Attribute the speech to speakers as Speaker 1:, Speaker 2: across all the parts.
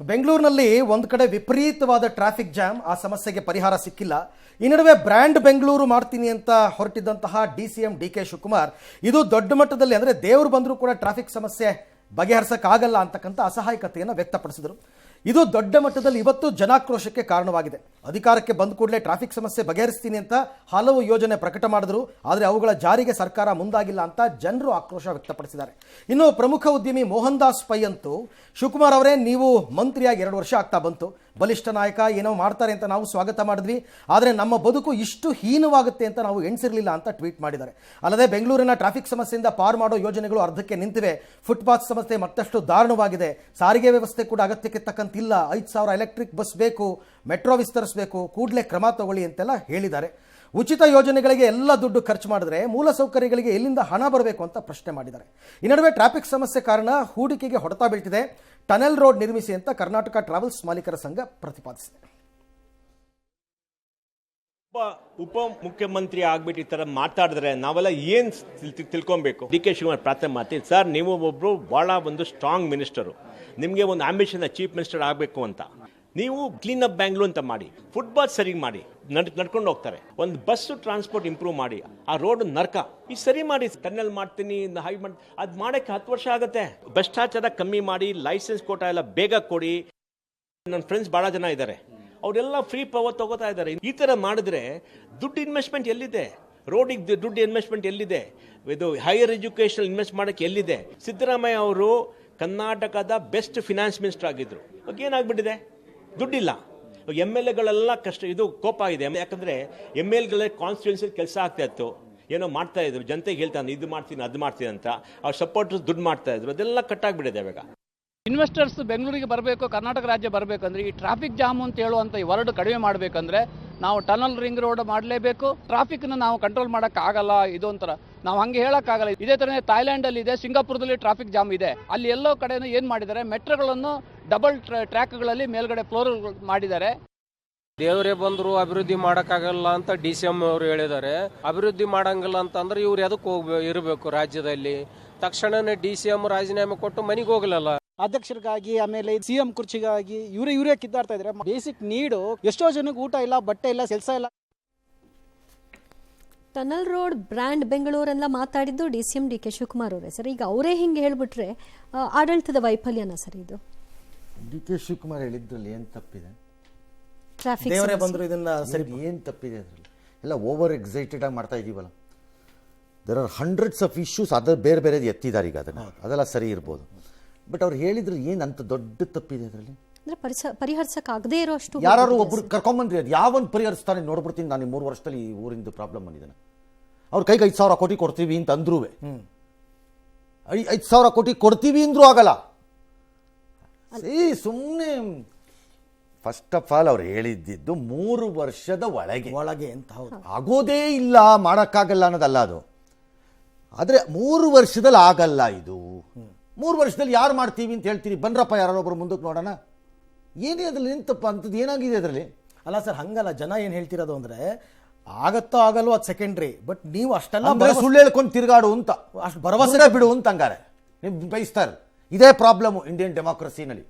Speaker 1: ಬೆಂಗಳೂರಿನಲ್ಲಿ ಒಂದು ಕಡೆ ವಿಪರೀತವಾದ ಟ್ರಾಫಿಕ್ ಜಾಮ್, ಆ ಸಮಸ್ಯೆಗೆ ಪರಿಹಾರ ಸಿಕ್ಕಿಲ್ಲ. ಈ ನಡುವೆ ಬ್ರ್ಯಾಂಡ್ ಬೆಂಗಳೂರು ಮಾಡ್ತೀನಿ ಅಂತ ಹೊರಟಿದ್ದಂತಹ DCM DK ಶಿವಕುಮಾರ್ ಇದು ದೊಡ್ಡ ಮಟ್ಟದಲ್ಲಿ ಅಂದರೆ ದೇವರು ಬಂದರೂ ಕೂಡ ಟ್ರಾಫಿಕ್ ಸಮಸ್ಯೆ ಬಗೆಹರಿಸಕ್ಕಾಗಲ್ಲ ಅಂತಕ್ಕಂಥ ಅಸಹಾಯಕತೆಯನ್ನು ವ್ಯಕ್ತಪಡಿಸಿದರು. ಇದು ದೊಡ್ಡ ಮಟ್ಟದಲ್ಲಿ ಇವತ್ತು ಜನಾಕ್ರೋಶಕ್ಕೆ ಕಾರಣವಾಗಿದೆ. ಅಧಿಕಾರಕ್ಕೆ ಬಂದ ಕೂಡಲೇ ಟ್ರಾಫಿಕ್ ಸಮಸ್ಯೆ ಬಗೆಹರಿಸ್ತೀನಿ ಅಂತ ಹಲವು ಯೋಜನೆ ಪ್ರಕಟ ಮಾಡಿದ್ರು, ಆದರೆ ಅವುಗಳ ಜಾರಿಗೆ ಸರ್ಕಾರ ಮುಂದಾಗಿಲ್ಲ ಅಂತ ಜನರು ಆಕ್ರೋಶ ವ್ಯಕ್ತಪಡಿಸಿದ್ದಾರೆ. ಇನ್ನು ಪ್ರಮುಖ ಉದ್ಯಮಿ ಮೋಹನ್ ದಾಸ್ ಪೈ ಅಂತೂ ಶಿವಕುಮಾರ್ ಅವರೇ, ನೀವು ಮಂತ್ರಿಯಾಗಿ 2 ವರ್ಷ ಆಗ್ತಾ ಬಂತು, ಬಲಿಷ್ಠ ನಾಯಕ ಏನೋ ಮಾಡ್ತಾರೆ ಅಂತ ನಾವು ಸ್ವಾಗತ ಮಾಡಿದ್ವಿ, ಆದರೆ ನಮ್ಮ ಬದುಕು ಇಷ್ಟು ಹೀನವಾಗುತ್ತೆ ಅಂತ ನಾವು ಎಣಿಸಿರಲಿಲ್ಲ ಅಂತ ಟ್ವೀಟ್ ಮಾಡಿದ್ದಾರೆ. ಅಲ್ಲದೆ ಬೆಂಗಳೂರಿನ ಟ್ರಾಫಿಕ್ ಸಮಸ್ಯೆಯಿಂದ ಪಾರು ಮಾಡೋ ಯೋಜನೆಗಳು ಅರ್ಧಕ್ಕೆ ನಿಂತಿವೆ, ಫುಟ್ಪಾತ್ ಸಮಸ್ಯೆ ಮತ್ತಷ್ಟು ದಾರುಣವಾಗಿದೆ, ಸಾರಿಗೆ ವ್ಯವಸ್ಥೆ ಕೂಡ ಅಗತ್ಯಕ್ಕೆ ತಕ್ಕಂತಿಲ್ಲ, 5,000 ಎಲೆಕ್ಟ್ರಿಕ್ ಬಸ್ ಬೇಕು, ಮೆಟ್ರೋ ವಿಸ್ತರಿಸಬೇಕು, ಕೂಡಲೇ ಕ್ರಮ ತಗೊಳ್ಳಿ ಅಂತೆಲ್ಲ ಹೇಳಿದ್ದಾರೆ. ಉಚಿತ ಯೋಜನೆಗಳಿಗೆ ಎಲ್ಲ ದುಡ್ಡು ಖರ್ಚು ಮಾಡಿದ್ರೆ ಮೂಲಸೌಕರ್ಯಗಳಿಗೆ ಎಲ್ಲಿಂದ ಹಣ ಬರಬೇಕು ಅಂತ ಪ್ರಶ್ನೆ ಮಾಡಿದ್ದಾರೆ. ಈ ನಡುವೆ ಟ್ರಾಫಿಕ್ ಸಮಸ್ಯೆ ಕಾರಣ ಹೂಡಿಕೆಗೆ ಹೊಡೆತ ಬೀಳ್ತಿದೆ, ಟನೆಲ್ ರೋಡ್ ನಿರ್ಮಿಸಿ ಅಂತ ಕರ್ನಾಟಕ ಟ್ರಾವೆಲ್ಸ್ ಮಾಲೀಕರ ಸಂಘ ಪ್ರತಿಪಾದಿಸಿದೆ.
Speaker 2: ಉಪ ಮುಖ್ಯಮಂತ್ರಿ ಆಗ್ಬಿಟ್ಟು ಈ ತರ ಮಾತಾಡಿದ್ರೆ ನಾವೆಲ್ಲ ಏನ್ ತಿಳ್ಕೊಬೇಕು? DK ಶಿವಕುಮಾರ್ ಪ್ರಾರ್ಥನೆ ಮಾಡ್ತೀನಿ, ಸರ್ ನೀವು ಒಬ್ರು ಬಹಳ ಒಂದು ಸ್ಟ್ರಾಂಗ್ ಮಿನಿಸ್ಟರು, ನಿಮಗೆ ಒಂದು ಆಂಬಿಷನ್ ಚೀಫ್ ಮಿನಿಸ್ಟರ್ ಆಗಬೇಕು ಅಂತ. ನೀವು ಕ್ಲೀನ್ ಅಪ್ ಬ್ಯಾಂಗ್ಳೂರ್ ಅಂತ ಮಾಡಿ, ಫುಟ್ಪಾತ್ ಸರಿ ಮಾಡಿ, ನಡ್ಕೊಂಡು ಹೋಗ್ತಾರೆ. ಒಂದು ಬಸ್ ಟ್ರಾನ್ಸ್ಪೋರ್ಟ್ ಇಂಪ್ರೂವ್ ಮಾಡಿ, ಆ ರೋಡ್ ನರ್ಕ ಈ ಸರಿ ಮಾಡಿ, ಟನ್ನಲ್ ಮಾಡ್ತೀನಿ ಹೈ ಮಾಡಿ, ಅದು ಮಾಡಕ್ಕೆ 10 ವರ್ಷ ಆಗುತ್ತೆ. ಭ್ರಷ್ಟಾಚಾರ ಕಮ್ಮಿ ಮಾಡಿ, ಲೈಸೆನ್ಸ್ ಕೋಟ ಎಲ್ಲ ಬೇಗ ಕೊಡಿ. ನನ್ನ ಫ್ರೆಂಡ್ಸ್ ಬಹಳ ಜನ ಇದ್ದಾರೆ, ಅವರೆಲ್ಲ ಫ್ರೀ ಪವರ್ ತಗೋತಾ ಇದ್ದಾರೆ. ಈ ತರ ಮಾಡಿದ್ರೆ ದುಡ್ಡು ಇನ್ವೆಸ್ಟ್ಮೆಂಟ್ ಎಲ್ಲಿದೆ? ರೋಡಿಗೆ ದುಡ್ಡು ಇನ್ವೆಸ್ಟ್ಮೆಂಟ್ ಎಲ್ಲಿದೆ? ಇದು ಹೈಯರ್ ಎಜುಕೇಶನ್ ಇನ್ವೆಸ್ಟ್ ಮಾಡಕ್ಕೆ ಎಲ್ಲಿದೆ? ಸಿದ್ದರಾಮಯ್ಯ ಅವರು ಕರ್ನಾಟಕದ ಬೆಸ್ಟ್ ಫಿನಾನ್ಸ್ ಮಿನಿಸ್ಟರ್ ಆಗಿದ್ರು, ಇವಾಗ ಏನಾಗ್ಬಿಟ್ಟಿದೆ? ದುಡ್ಡಿಲ್ಲ. MLAಗಳೆಲ್ಲ ಕಷ್ಟ, ಇದು ಕೋಪ ಇದೆ. ಯಾಕಂದ್ರೆ MLAಗಳ ಕಾನ್ಸ್ಟಿಟ್ಯೂನ್ಸಿ ಕೆಲಸ ಆಗ್ತಾ ಇತ್ತು, ಏನೋ ಮಾಡ್ತಾ ಇದ್ರು, ಜನತೆಗೆ ಹೇಳ್ತಾನೆ ಇದು ಮಾಡ್ತೀನಿ ಅದು ಮಾಡ್ತೀನಿ ಅಂತ, ಅವ್ರ ಸಪೋರ್ಟರ್ಸ್ ದುಡ್ಡು ಮಾಡ್ತಾ ಇದ್ರು, ಅದೆಲ್ಲ ಕಟ್ಟಾಗ್ಬಿಟ್ಟಿದೆ. ಇವಾಗ
Speaker 3: ಇನ್ವೆಸ್ಟರ್ಸ್ ಬೆಂಗಳೂರಿಗೆ ಬರಬೇಕು, ಕರ್ನಾಟಕ ರಾಜ್ಯ ಬರಬೇಕಂದ್ರೆ ಈ ಟ್ರಾಫಿಕ್ ಜಾಮ್ ಅಂತ ಹೇಳುವಂಥ ಈ ವರ್ಡ್ ಕಡಿಮೆ ಮಾಡಬೇಕಂದ್ರೆ ನಾವು ಟನಲ್ ರಿಂಗ್ ರೋಡ್ ಮಾಡಲೇಬೇಕು. ಟ್ರಾಫಿಕ್ನ ನಾವು ಕಂಟ್ರೋಲ್ ಮಾಡೋಕ್ಕಾಗಲ್ಲ, ಇದೊಂಥರ ನಾವು ಹಂಗೆ ಹೇಳೋಕ್ಕಾಗಲ್ಲ. ಇದೇ ಥರನೇ ಥಾಯ್ಲ್ಯಾಂಡಲ್ಲಿ ಇದೆ, ಸಿಂಗಾಪುರದಲ್ಲಿ ಟ್ರಾಫಿಕ್ ಜಾಮ್ ಇದೆ. ಅಲ್ಲಿ ಎಲ್ಲೋ ಕಡೆನೂ ಏನು ಮಾಡಿದ್ದಾರೆ, ಮೆಟ್ರೋಗಳನ್ನು ಡಬಲ್ ಟ್ರ್ಯಾಕ್ಗಳಲ್ಲಿ ಮೇಲ್ಗಡೆ ಫ್ಲೋರ್ ಮಾಡಿದ್ದಾರೆ.
Speaker 4: ದೇವರೇ ಬಂದ್ರು ಅಭಿವೃದ್ಧಿ ಮಾಡಕ್ಕಾಗಲ್ಲ ಅಂತ DCM ಅವರು ಹೇಳಿದ್ದಾರೆ. ಅಭಿವೃದ್ಧಿ ಮಾಡಂಗಿಲ್ಲ ಅಂತಂದ್ರೆ ಇವ್ರು ಎದಕ್ಕೆ ಇರಬೇಕು ರಾಜ್ಯದಲ್ಲಿ? ತಕ್ಷಣನೇ DCM ರಾಜೀನಾಮೆ ಕೊಟ್ಟು ಮನೆಗೆ ಹೋಗ್ಲಲ್ಲ.
Speaker 5: ಅಧ್ಯಕ್ಷರಿಗಾಗಿ ಆಮೇಲೆ CM ಕುರ್ಚಿಗಾಗಿ ಇವರೇ ಕಿತ್ತಾಡ್ತಾ ಇದ್ದಾರೆ. ಬೇಸಿಕ್ ನೀಡು ಎಷ್ಟೋ ಜನಕ್ಕೆ ಊಟ ಇಲ್ಲ, ಬಟ್ಟೆ ಇಲ್ಲ, ಕೆಲಸ ಇಲ್ಲ.
Speaker 6: ಟನಲ್ ರೋಡ್ ಬ್ರ್ಯಾಂಡ್ ಬೆಂಗಳೂರೆಲ್ಲ ಮಾತಾಡಿದ್ದು DCM DK ಶಿವಕುಮಾರ್ ಅವರೇ ಸರ್. ಈಗ ಅವರೇ ಹಿಂಗೆ ಹೇಳ್ಬಿಟ್ರೆ ಆಡಳಿತದ ವೈಫಲ್ಯನ ಸರ್ ಇದು?
Speaker 7: DK ಶಿವಕುಮಾರ್ ಹೇಳಿದ್ರಲ್ಲಿ ಏನು ತಪ್ಪಿದೆ?
Speaker 6: ಟ್ರಾಫಿಕ್
Speaker 1: ದೇವರೇ ಬಂದ್ರು ಇದನ್ನ ಸರಿ,
Speaker 7: ಏನು ತಪ್ಪಿದೆ ಅದರಲ್ಲಿ? ಎಲ್ಲ ಓವರ್ ಎಕ್ಸೈಟೆಡ್ ಆಗಿ ಮಾಡ್ತಾ ಇದೀವಲ್ಲ. There are hundreds of issues, ಅದು ಬೇರೆ ಬೇರೆ ಎತ್ತಿದ್ದಾರೆ ಈಗ, ಅದೆಲ್ಲ ಸರಿ ಇರ್ಬೋದು. ಬಟ್ ಅವ್ರು ಹೇಳಿದ್ರು ಏನು ಅಂತ ದೊಡ್ಡ ತಪ್ಪಿದೆ ಅದರಲ್ಲಿ?
Speaker 6: ಪರಿಹರಿಸಕ್ಕಾಗದೇ ಇರೋಷ್ಟು
Speaker 7: ಯಾರು ಒಬ್ರು ಕರ್ಕೊಂಬಂದ್ರಿ, ಅದು ಯಾವೊಂದು ಪರಿಹರಿಸ್ತಾನೆ ನೋಡ್ಬಿಡ್ತೀನಿ ನಾನು. 3 ವರ್ಷದಲ್ಲಿ ಈ ಊರಿಂದ ಪ್ರಾಬ್ಲಮ್ ಬಂದಿದ್ದಾನೆ. ಅವ್ರ ಕೈಗೆ 5,000 ಕೋಟಿ ಕೊಡ್ತೀವಿ ಅಂತ ಅಂದ್ರೂ 5,000 ಕೋಟಿ ಕೊಡ್ತೀವಿ ಅಂದ್ರೂ ಆಗಲ್ಲ. ಸುಮ್ಮನೆ ಫಸ್ಟ್ ಆಫ್ ಆಲ್ ಅವ್ರು ಹೇಳಿದ್ದು 3 ವರ್ಷದ ಒಳಗೆ
Speaker 1: ಅಂತ
Speaker 7: ಆಗೋದೇ ಇಲ್ಲ, ಮಾಡೋಕ್ಕಾಗಲ್ಲ ಅನ್ನೋದಲ್ಲ ಅದು. ಆದರೆ 3 ವರ್ಷದಲ್ಲಿ ಆಗಲ್ಲ ಇದು. 3 ವರ್ಷದಲ್ಲಿ ಯಾರು ಮಾಡ್ತೀವಿ ಅಂತ ಹೇಳ್ತೀರಿ? ಬನ್ರಪ್ಪ ಯಾರೊಬ್ಬರು ಮುಂದಕ್ಕೆ ನೋಡೋಣ. ಏನೇ ಅದ್ರಲ್ಲಿ ನಿಂತಪ್ಪ ಅಂತದ್ದು ಏನಾಗಿದೆ ಅದರಲ್ಲಿ?
Speaker 1: ಅಲ್ಲ ಸರ್, ಹಂಗಲ್ಲ. ಜನ ಏನು ಹೇಳ್ತಿರೋದು ಅಂದರೆ ಆಗತ್ತೋ ಆಗಲ್ವೋ ಅದು ಸೆಕೆಂಡ್ರಿ, ಬಟ್ ನೀವು ಅಷ್ಟೆಲ್ಲ
Speaker 7: ಸುಳ್ಳು ಹೇಳ್ಕೊಂಡು ತಿರುಗಾಡು ಅಂತ, ಅಷ್ಟು ಭರವಸೆ ಬಿಡು ಅಂತ ಹಂಗಾರೆ ನೀವು ಬಯಸ್ತಾರೆ. ಇದೇ ಪ್ರಾಬ್ಲಮ್ಮು ಇಂಡಿಯನ್ ಡೆಮಾಕ್ರಸಿನಲ್ಲಿ.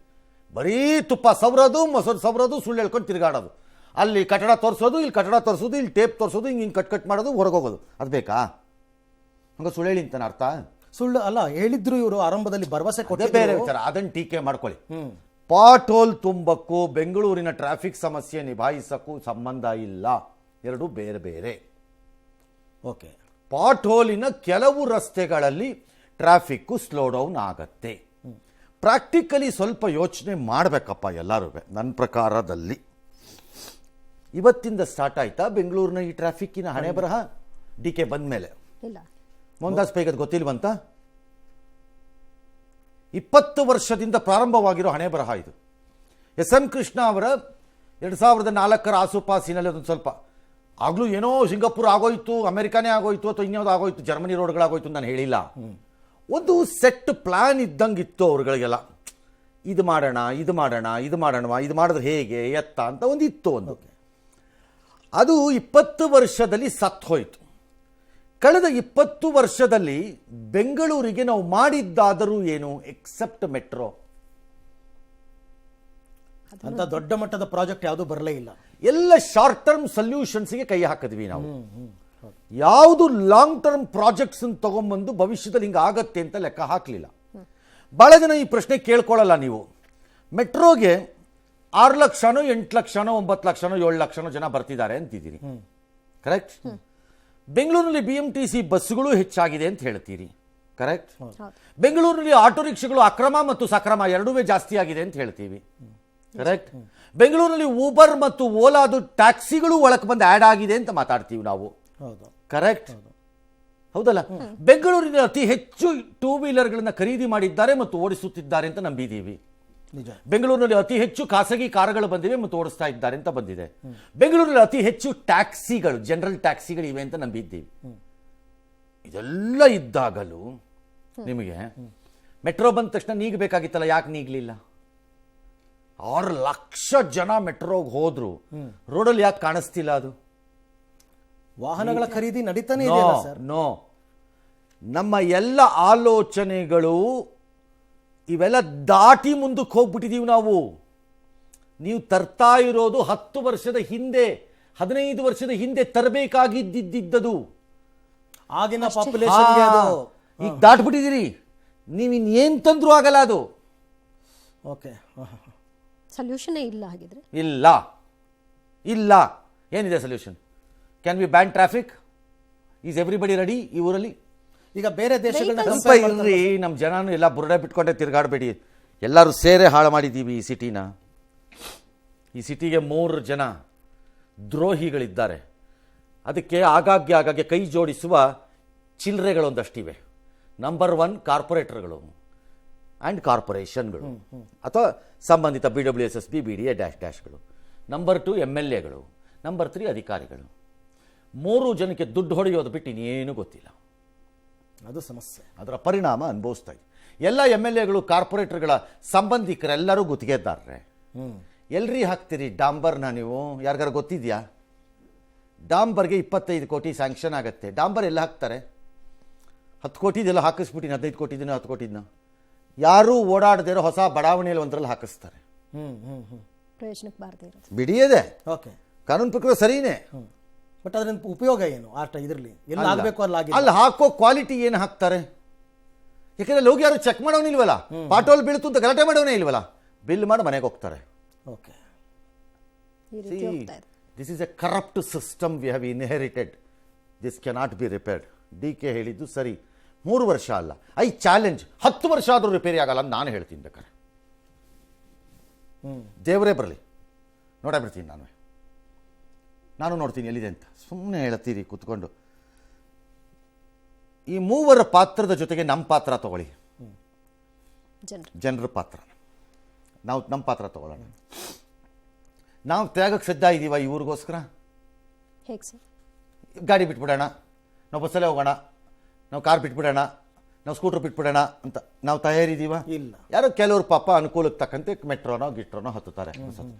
Speaker 7: ಬರೀ ತುಪ್ಪ ಸವರೋದು, ಮೊಸರು ಸವರೋದು, ಸುಳ್ಳು ಹೇಳ್ಕೊಂಡು ತಿರುಗಾಡೋದು. ಅಲ್ಲಿ ಕಟ್ಟಡ ತೋರಿಸೋದು, ಇಲ್ಲಿ ಕಟ್ಟಡ ತೋರಿಸೋದು, ಇಲ್ಲಿ ಟೇಪ್ ತೋರಿಸೋದು, ಹಿಂಗೆ ಕಟ್ ಮಾಡೋದು, ಹೊರಗೋಗೋದು. ಅದು ಬೇಕಾ? ಹಂಗೆ ಸುಳ್ಳು ಹೇಳಿ ಅಂತಾನೆ ಅರ್ಥ?
Speaker 1: ಸುಳ್ಳು ಅಲ್ಲ, ಹೇಳಿದ್ರು ಇವರು ಆರಂಭದಲ್ಲಿ ಭರವಸೆ ಕೊಟ್ಟೇ
Speaker 7: ಬೇರೆ ವಿಚಾರ, ಅದನ್ನು ಟೀಕೆ ಮಾಡ್ಕೊಳ್ಳಿ. ಪಾಟ್ ಹೋಲ್ ತುಂಬಕ್ಕೂ ಬೆಂಗಳೂರಿನ ಟ್ರಾಫಿಕ್ ಸಮಸ್ಯೆ ನಿಭಾಯಿಸಕ್ಕೂ ಸಂಬಂಧ ಇಲ್ಲ, ಎರಡು ಬೇರೆ ಬೇರೆ.
Speaker 1: ಓಕೆ,
Speaker 7: ಪಾಟ್ ಹೋಲಿನ ಕೆಲವು ರಸ್ತೆಗಳಲ್ಲಿ ಟ್ರಾಫಿಕ್ಕು ಸ್ಲೋ ಡೌನ್ ಆಗತ್ತೆ. ಪ್ರಾಕ್ಟಿಕಲಿ ಸ್ವಲ್ಪ ಯೋಚನೆ ಮಾಡಬೇಕಪ್ಪ ಎಲ್ಲರೂ. ನನ್ನ ಪ್ರಕಾರದಲ್ಲಿ ಇವತ್ತಿಂದ ಸ್ಟಾರ್ಟ್ ಆಯ್ತಾ ಬೆಂಗಳೂರಿನ ಈ ಟ್ರಾಫಿಕ್ಕಿನ ಹಣೆ ಬರಹ? DK ಬಂದ ಮೇಲೆ ಮೋಹನ್ ದಾಸ್ ಪೈಗೆ ಗೊತ್ತಿಲ್ವಂತ? 20 ವರ್ಷದಿಂದ ಪ್ರಾರಂಭವಾಗಿರೋ ಹಣೆ ಬರಹ ಇದು. SM ಕೃಷ್ಣ ಅವರ 2004ರ ಆಸುಪಾಸಿನಲ್ಲಿ ಅದೊಂದು ಸ್ವಲ್ಪ ಆಗಲೂ ಏನೋ ಸಿಂಗಾಪುರ್ ಆಗೋಯ್ತು, ಅಮೆರಿಕಾನೇ ಆಗೋಯ್ತು, ಅಥವಾ ಇನ್ಯಾವುದು ಆಗೋಯ್ತು, ಜರ್ಮನಿ ರೋಡ್ಗಳಾಗೋಯ್ತು ನಾನು ಹೇಳಿಲ್ಲ. ಒಂದು ಸೆಟ್ ಪ್ಲಾನ್ ಇದ್ದಂಗಿತ್ತು ಅವ್ರುಗಳಿಗೆಲ್ಲ. ಇದು ಮಾಡೋಣ, ಇದು ಮಾಡೋಣ, ಇದು ಮಾಡೋಣ, ಇದು ಮಾಡಿದ್ರೆ ಹೇಗೆ ಎತ್ತ ಅಂತ ಒಂದು ಇತ್ತು ಒಂದು. ಅದು 20 ವರ್ಷದಲ್ಲಿ ಸತ್ತು ಹೋಯಿತು. ಕಳೆದ 20 ವರ್ಷದಲ್ಲಿ ಬೆಂಗಳೂರಿಗೆ ನಾವು ಮಾಡಿದ್ದಾದರೂ ಏನು ಎಕ್ಸೆಪ್ಟ್ ಮೆಟ್ರೋ?
Speaker 1: ಅಂತ ದೊಡ್ಡ ಮಟ್ಟದ ಪ್ರಾಜೆಕ್ಟ್ ಯಾವುದು ಬರಲೇ ಇಲ್ಲ.
Speaker 7: ಎಲ್ಲ ಶಾರ್ಟ್ ಟರ್ಮ್ ಸೊಲ್ಯೂಷನ್ಸ್ಗೆ ಕೈ ಹಾಕಿದ್ವಿ ನಾವು. ಯಾವುದು ಲಾಂಗ್ ಟರ್ಮ್ ಪ್ರಾಜೆಕ್ಟ್ಸ್ ತಗೊಂಡ್ಬಂದು ಭವಿಷ್ಯದಲ್ಲಿ ಹಿಂಗೆ ಆಗತ್ತೆ ಅಂತ ಲೆಕ್ಕ ಹಾಕಲಿಲ್ಲ. ಭಾಳ ಜನ ಈ ಪ್ರಶ್ನೆ ಕೇಳ್ಕೊಳ್ಳಲ್ಲ. ನೀವು ಮೆಟ್ರೋಗೆ 6 ಲಕ್ಷನೋ 8 ಲಕ್ಷನೋ 9 ಲಕ್ಷನೋ 7 ಲಕ್ಷನೋ ಜನ ಬರ್ತಿದ್ದಾರೆ ಅಂತಿದ್ದೀರಿ, ಕರೆಕ್ಟ್? ಬೆಂಗಳೂರಿನಲ್ಲಿ BMTC ಬಸ್ಸುಗಳು ಹೆಚ್ಚಾಗಿದೆ ಅಂತ ಹೇಳ್ತೀರಿ, ಕರೆಕ್ಟ್? ಬೆಂಗಳೂರಿನಲ್ಲಿ ಆಟೋ ರಿಕ್ಷಾಗಳು ಅಕ್ರಮ ಮತ್ತು ಸಕ್ರಮ ಎರಡೂ ಜಾಸ್ತಿ ಆಗಿದೆ ಅಂತ ಹೇಳ್ತೀವಿ, ಕರೆಕ್ಟ್? ಬೆಂಗಳೂರಿನಲ್ಲಿ ಊಬರ್ ಮತ್ತು ಓಲಾದು ಟ್ಯಾಕ್ಸಿಗಳು ಒಳಕ್ಕೆ ಬಂದು ಆ್ಯಡ್ ಆಗಿದೆ ಅಂತ ಮಾತಾಡ್ತೀವಿ ನಾವು, ಕರೆಕ್ಟ್? ಹೌದಲ್ಲ? ಬೆಂಗಳೂರಿನ ಅತಿ ಹೆಚ್ಚು 2 ವೀಲರ್ಗಳನ್ನ ಖರೀದಿ ಮಾಡಿದ್ದಾರೆ ಮತ್ತು ಓಡಿಸುತ್ತಿದ್ದಾರೆ ಅಂತ ನಂಬಿದ್ದೀವಿ. ಬೆಂಗಳೂರಿನಲ್ಲಿ ಅತಿ ಹೆಚ್ಚು ಖಾಸಗಿ ಕಾರುಗಳು ಬಂದಿವೆ ಮತ್ತು ಓಡಿಸ್ತಾ ಇದ್ದಾರೆ ಅಂತ ಬಂದಿದೆ. ಬೆಂಗಳೂರಿನಲ್ಲಿ ಅತಿ ಹೆಚ್ಚು ಟ್ಯಾಕ್ಸಿಗಳು, ಜನರಲ್ ಟ್ಯಾಕ್ಸಿಗಳು ಇವೆ ಅಂತ ನಂಬಿದ್ದೀವಿ. ಇದೆಲ್ಲ ಇದ್ದಾಗಲೂ ನಿಮಗೆ ಮೆಟ್ರೋ ಬಂದ ತಕ್ಷಣ ನೀಗಬೇಕಾಗಿತ್ತಲ್ಲ, ಯಾಕೆ ನೀಗಲಿಲ್ಲ? 6 ಲಕ್ಷ ಜನ ಮೆಟ್ರೋಗೆ ಹೋದ್ರು, ರೋಡಲ್ಲಿ ಯಾಕೆ ಕಾಣಿಸ್ತಿಲ್ಲ? ಅದು
Speaker 1: ವಾಹನಗಳ ಖರೀದಿ ನಡೀತಾನೆ ಇದೆಯಲ್ಲ ಸರ್.
Speaker 7: ನೋ, ನಮ್ಮ ಎಲ್ಲ ಆಲೋಚನೆಗಳು ಇವೆಲ್ಲ ದಾಟಿ ಮುಂದಕ್ಕೆ ಹೋಗ್ಬಿಟ್ಟಿದೀವಿ ನಾವು. ನೀವು ತರ್ತಾ ಇರೋದು 10 ವರ್ಷದ ಹಿಂದೆ, 15 ವರ್ಷದ ಹಿಂದೆ ತರಬೇಕಾಗಿದ್ದದ್ದು.
Speaker 1: ಆಗಿನ ಪಾಪ್ಯುಲೇಷನ್ಗೆ ಅದು
Speaker 7: ಈಗ ದಾಟ್ಬಿಟ್ಟಿದ್ದೀರಿ. ನೀವು ಇನ್ನೇನು ತಂದ್ರೂ ಆಗಲ್ಲ ಅದು.
Speaker 1: ಓಕೆ,
Speaker 6: ಸೊಲ್ಯೂಷನ್ ಇಲ್ಲ ಹಾಗಿದ್ರೆ?
Speaker 7: ಇಲ್ಲ. ಏನಿದೆ solution? Can we ban traffic? Is everybody ready? ಈ ಊರಲ್ಲಿ
Speaker 1: ಈಗ ಬೇರೆ ದೇಶಗಳನ್ನ
Speaker 7: ಸ್ವಲ್ಪ ಇಲ್ರಿ, ನಮ್ಮ ಜನನು ಎಲ್ಲ ಬುರುಡೆ ಬಿಟ್ಕೊಂಡೆ ತಿರುಗಾಡಬೇಡಿ. ಎಲ್ಲರೂ ಸೇರೆ ಹಾಳು ಮಾಡಿದ್ದೀವಿ ಈ ಸಿಟಿನ. ಈ ಸಿಟಿಗೆ 3 ಜನ ದ್ರೋಹಿಗಳಿದ್ದಾರೆ. ಅದಕ್ಕೆ ಆಗಾಗ್ಗೆ ಕೈ ಜೋಡಿಸುವ ಚಿಲ್ಲರೆಗಳೊಂದಷ್ಟಿವೆ. ನಂಬರ್ 1 ಕಾರ್ಪೊರೇಟರ್ಗಳು ಆ್ಯಂಡ್ ಕಾರ್ಪೊರೇಷನ್ಗಳು ಅಥವಾ ಸಂಬಂಧಿತ BWSSB BDA ಡ್ಯಾಶ್ಗಳು. ನಂಬರ್ 2 MLAಗಳು. ನಂಬರ್ 3 ಅಧಿಕಾರಿಗಳು. 3 ಜನಕ್ಕೆ ದುಡ್ಡು ಹೊಡೆಯೋದು ಬಿಟ್ಟು ಇನ್ನೇನು ಗೊತ್ತಿಲ್ಲ.
Speaker 1: ಅದು ಸಮಸ್ಯೆ.
Speaker 7: ಅದರ ಪರಿಣಾಮ ಅನುಭವಿಸ್ತಾ ಇದೆ. ಎಲ್ಲ MLAಗಳು ಕಾರ್ಪೊರೇಟರ್ಗಳ ಸಂಬಂಧಿಕರೆಲ್ಲರೂ ಗುತ್ತಿಗೆದಾರರೆ. ಎಲ್ರಿ ಹಾಕ್ತೀರಿ ಡಾಂಬರ್ನ ನೀವು? ಯಾರಿಗಾರು ಗೊತ್ತಿದೆಯಾ? ಡಾಂಬರ್ಗೆ 25 ಕೋಟಿ ಸ್ಯಾಂಕ್ಷನ್ ಆಗುತ್ತೆ. ಡಾಂಬರ್ ಎಲ್ಲ ಹಾಕ್ತಾರೆ? 10 ಕೋಟಿದೆಲ್ಲ ಹಾಕಿಸ್ಬಿಟ್ಟಿನ, 15 ಕೋಟಿದಿನ 10 ಕೋಟಿನ ಯಾರೂ ಓಡಾಡದೇ ಇರೋ ಹೊಸ ಬಡಾವಣೆಯಲ್ಲಿ ಒಂದರಲ್ಲಿ ಹಾಕಿಸ್ತಾರೆ.
Speaker 6: ಪ್ರಯೋಜನಕ್ಕೆ ಬಾರದೇ ಇರೋದು
Speaker 7: ಬಿಡಿಯದೆ.
Speaker 1: ಓಕೆ,
Speaker 7: ಕಾನೂನು ಪ್ರಕಾರ ಸರಿನೇ,
Speaker 1: ಬಟ್ ಅದರಿಂದ ಉಪಯೋಗ ಏನು? ಇದರಲ್ಲಿ ಎಲ್ಲ ಆಗಬೇಕು
Speaker 7: ಅಲ್ಲಿ ಹಾಕೋ ಕ್ವಾಲಿಟಿ ಏನು ಹಾಕ್ತಾರೆ? ಯಾಕಂದ್ರೆ ಲೋಗಿ ಯಾರು ಚೆಕ್ ಮಾಡೋನಿಲ್ವಲ್ಲ, ಪಾಟೋಲ್ ಬೀಳ್ತು ಅಂತ ಗಲಾಟೆ ಮಾಡೋನೇ ಇಲ್ವಲ್ಲ, ಬಿಲ್ ಮಾಡಿ ಮನೆಗೆ ಹೋಗ್ತಾರೆ.
Speaker 1: Okay,
Speaker 7: this is A corrupt system we have inherited. This cannot be repaired. DK ಹೇಳಿದ್ದು ಸರಿ. 3 ವರ್ಷ ಅಲ್ಲ, ಐ ಚಾಲೆಂಜ್ 10 ವರ್ಷ ಆದರೂ ರಿಪೇರಿ ಆಗಲ್ಲ ಅಂತ ನಾನು ಹೇಳ್ತೀನಿ. ಬೇಕಾರೆ ದೇವರೇ ಬರಲಿ, ನೋಡಬಿಡ್ತೀನಿ ನಾನು ನೋಡ್ತೀನಿ ಎಲ್ಲಿದೆ ಅಂತ. ಸುಮ್ಮನೆ ಹೇಳ್ತೀರಿ ಕೂತ್ಕೊಂಡು. ಈ 3 ಪಾತ್ರದ ಜೊತೆಗೆ ನಮ್ಮ ಪಾತ್ರ ತಗೊಳ್ಳಿ, ಜನರ ಪಾತ್ರ. ನಾವು ನಮ್ಮ ಪಾತ್ರ ತಗೊಳ್ಳೋಣ. ನಾವು ತ್ಯಾಗಕ್ಕೆ ಸಿದ್ಧ ಇದ್ದೀವ ಈ ಊರಿಗೋಸ್ಕರ?
Speaker 6: ಹೇಗೆ ಸರ್?
Speaker 7: ಗಾಡಿ ಬಿಟ್ಬಿಡೋಣ, ನಾವು ಬಸ್ಸಲ್ಲೇ ಹೋಗೋಣ, ನಾವು ಕಾರ್ ಬಿಟ್ಬಿಡೋಣ, ನಾವು ಸ್ಕೂಟರ್ ಬಿಟ್ಬಿಡೋಣ ಅಂತ ನಾವು ತಯಾರಿದ್ದೀವ?
Speaker 1: ಇಲ್ಲ.
Speaker 7: ಯಾರೋ ಕೆಲವರು ಪಾಪ ಅನುಕೂಲಕ್ಕೆ ತಕ್ಕಂತೆ ಮೆಟ್ರೋನೋ ಗಿಟ್ರೋನೋ ಹತ್ತುತ್ತಾರೆ.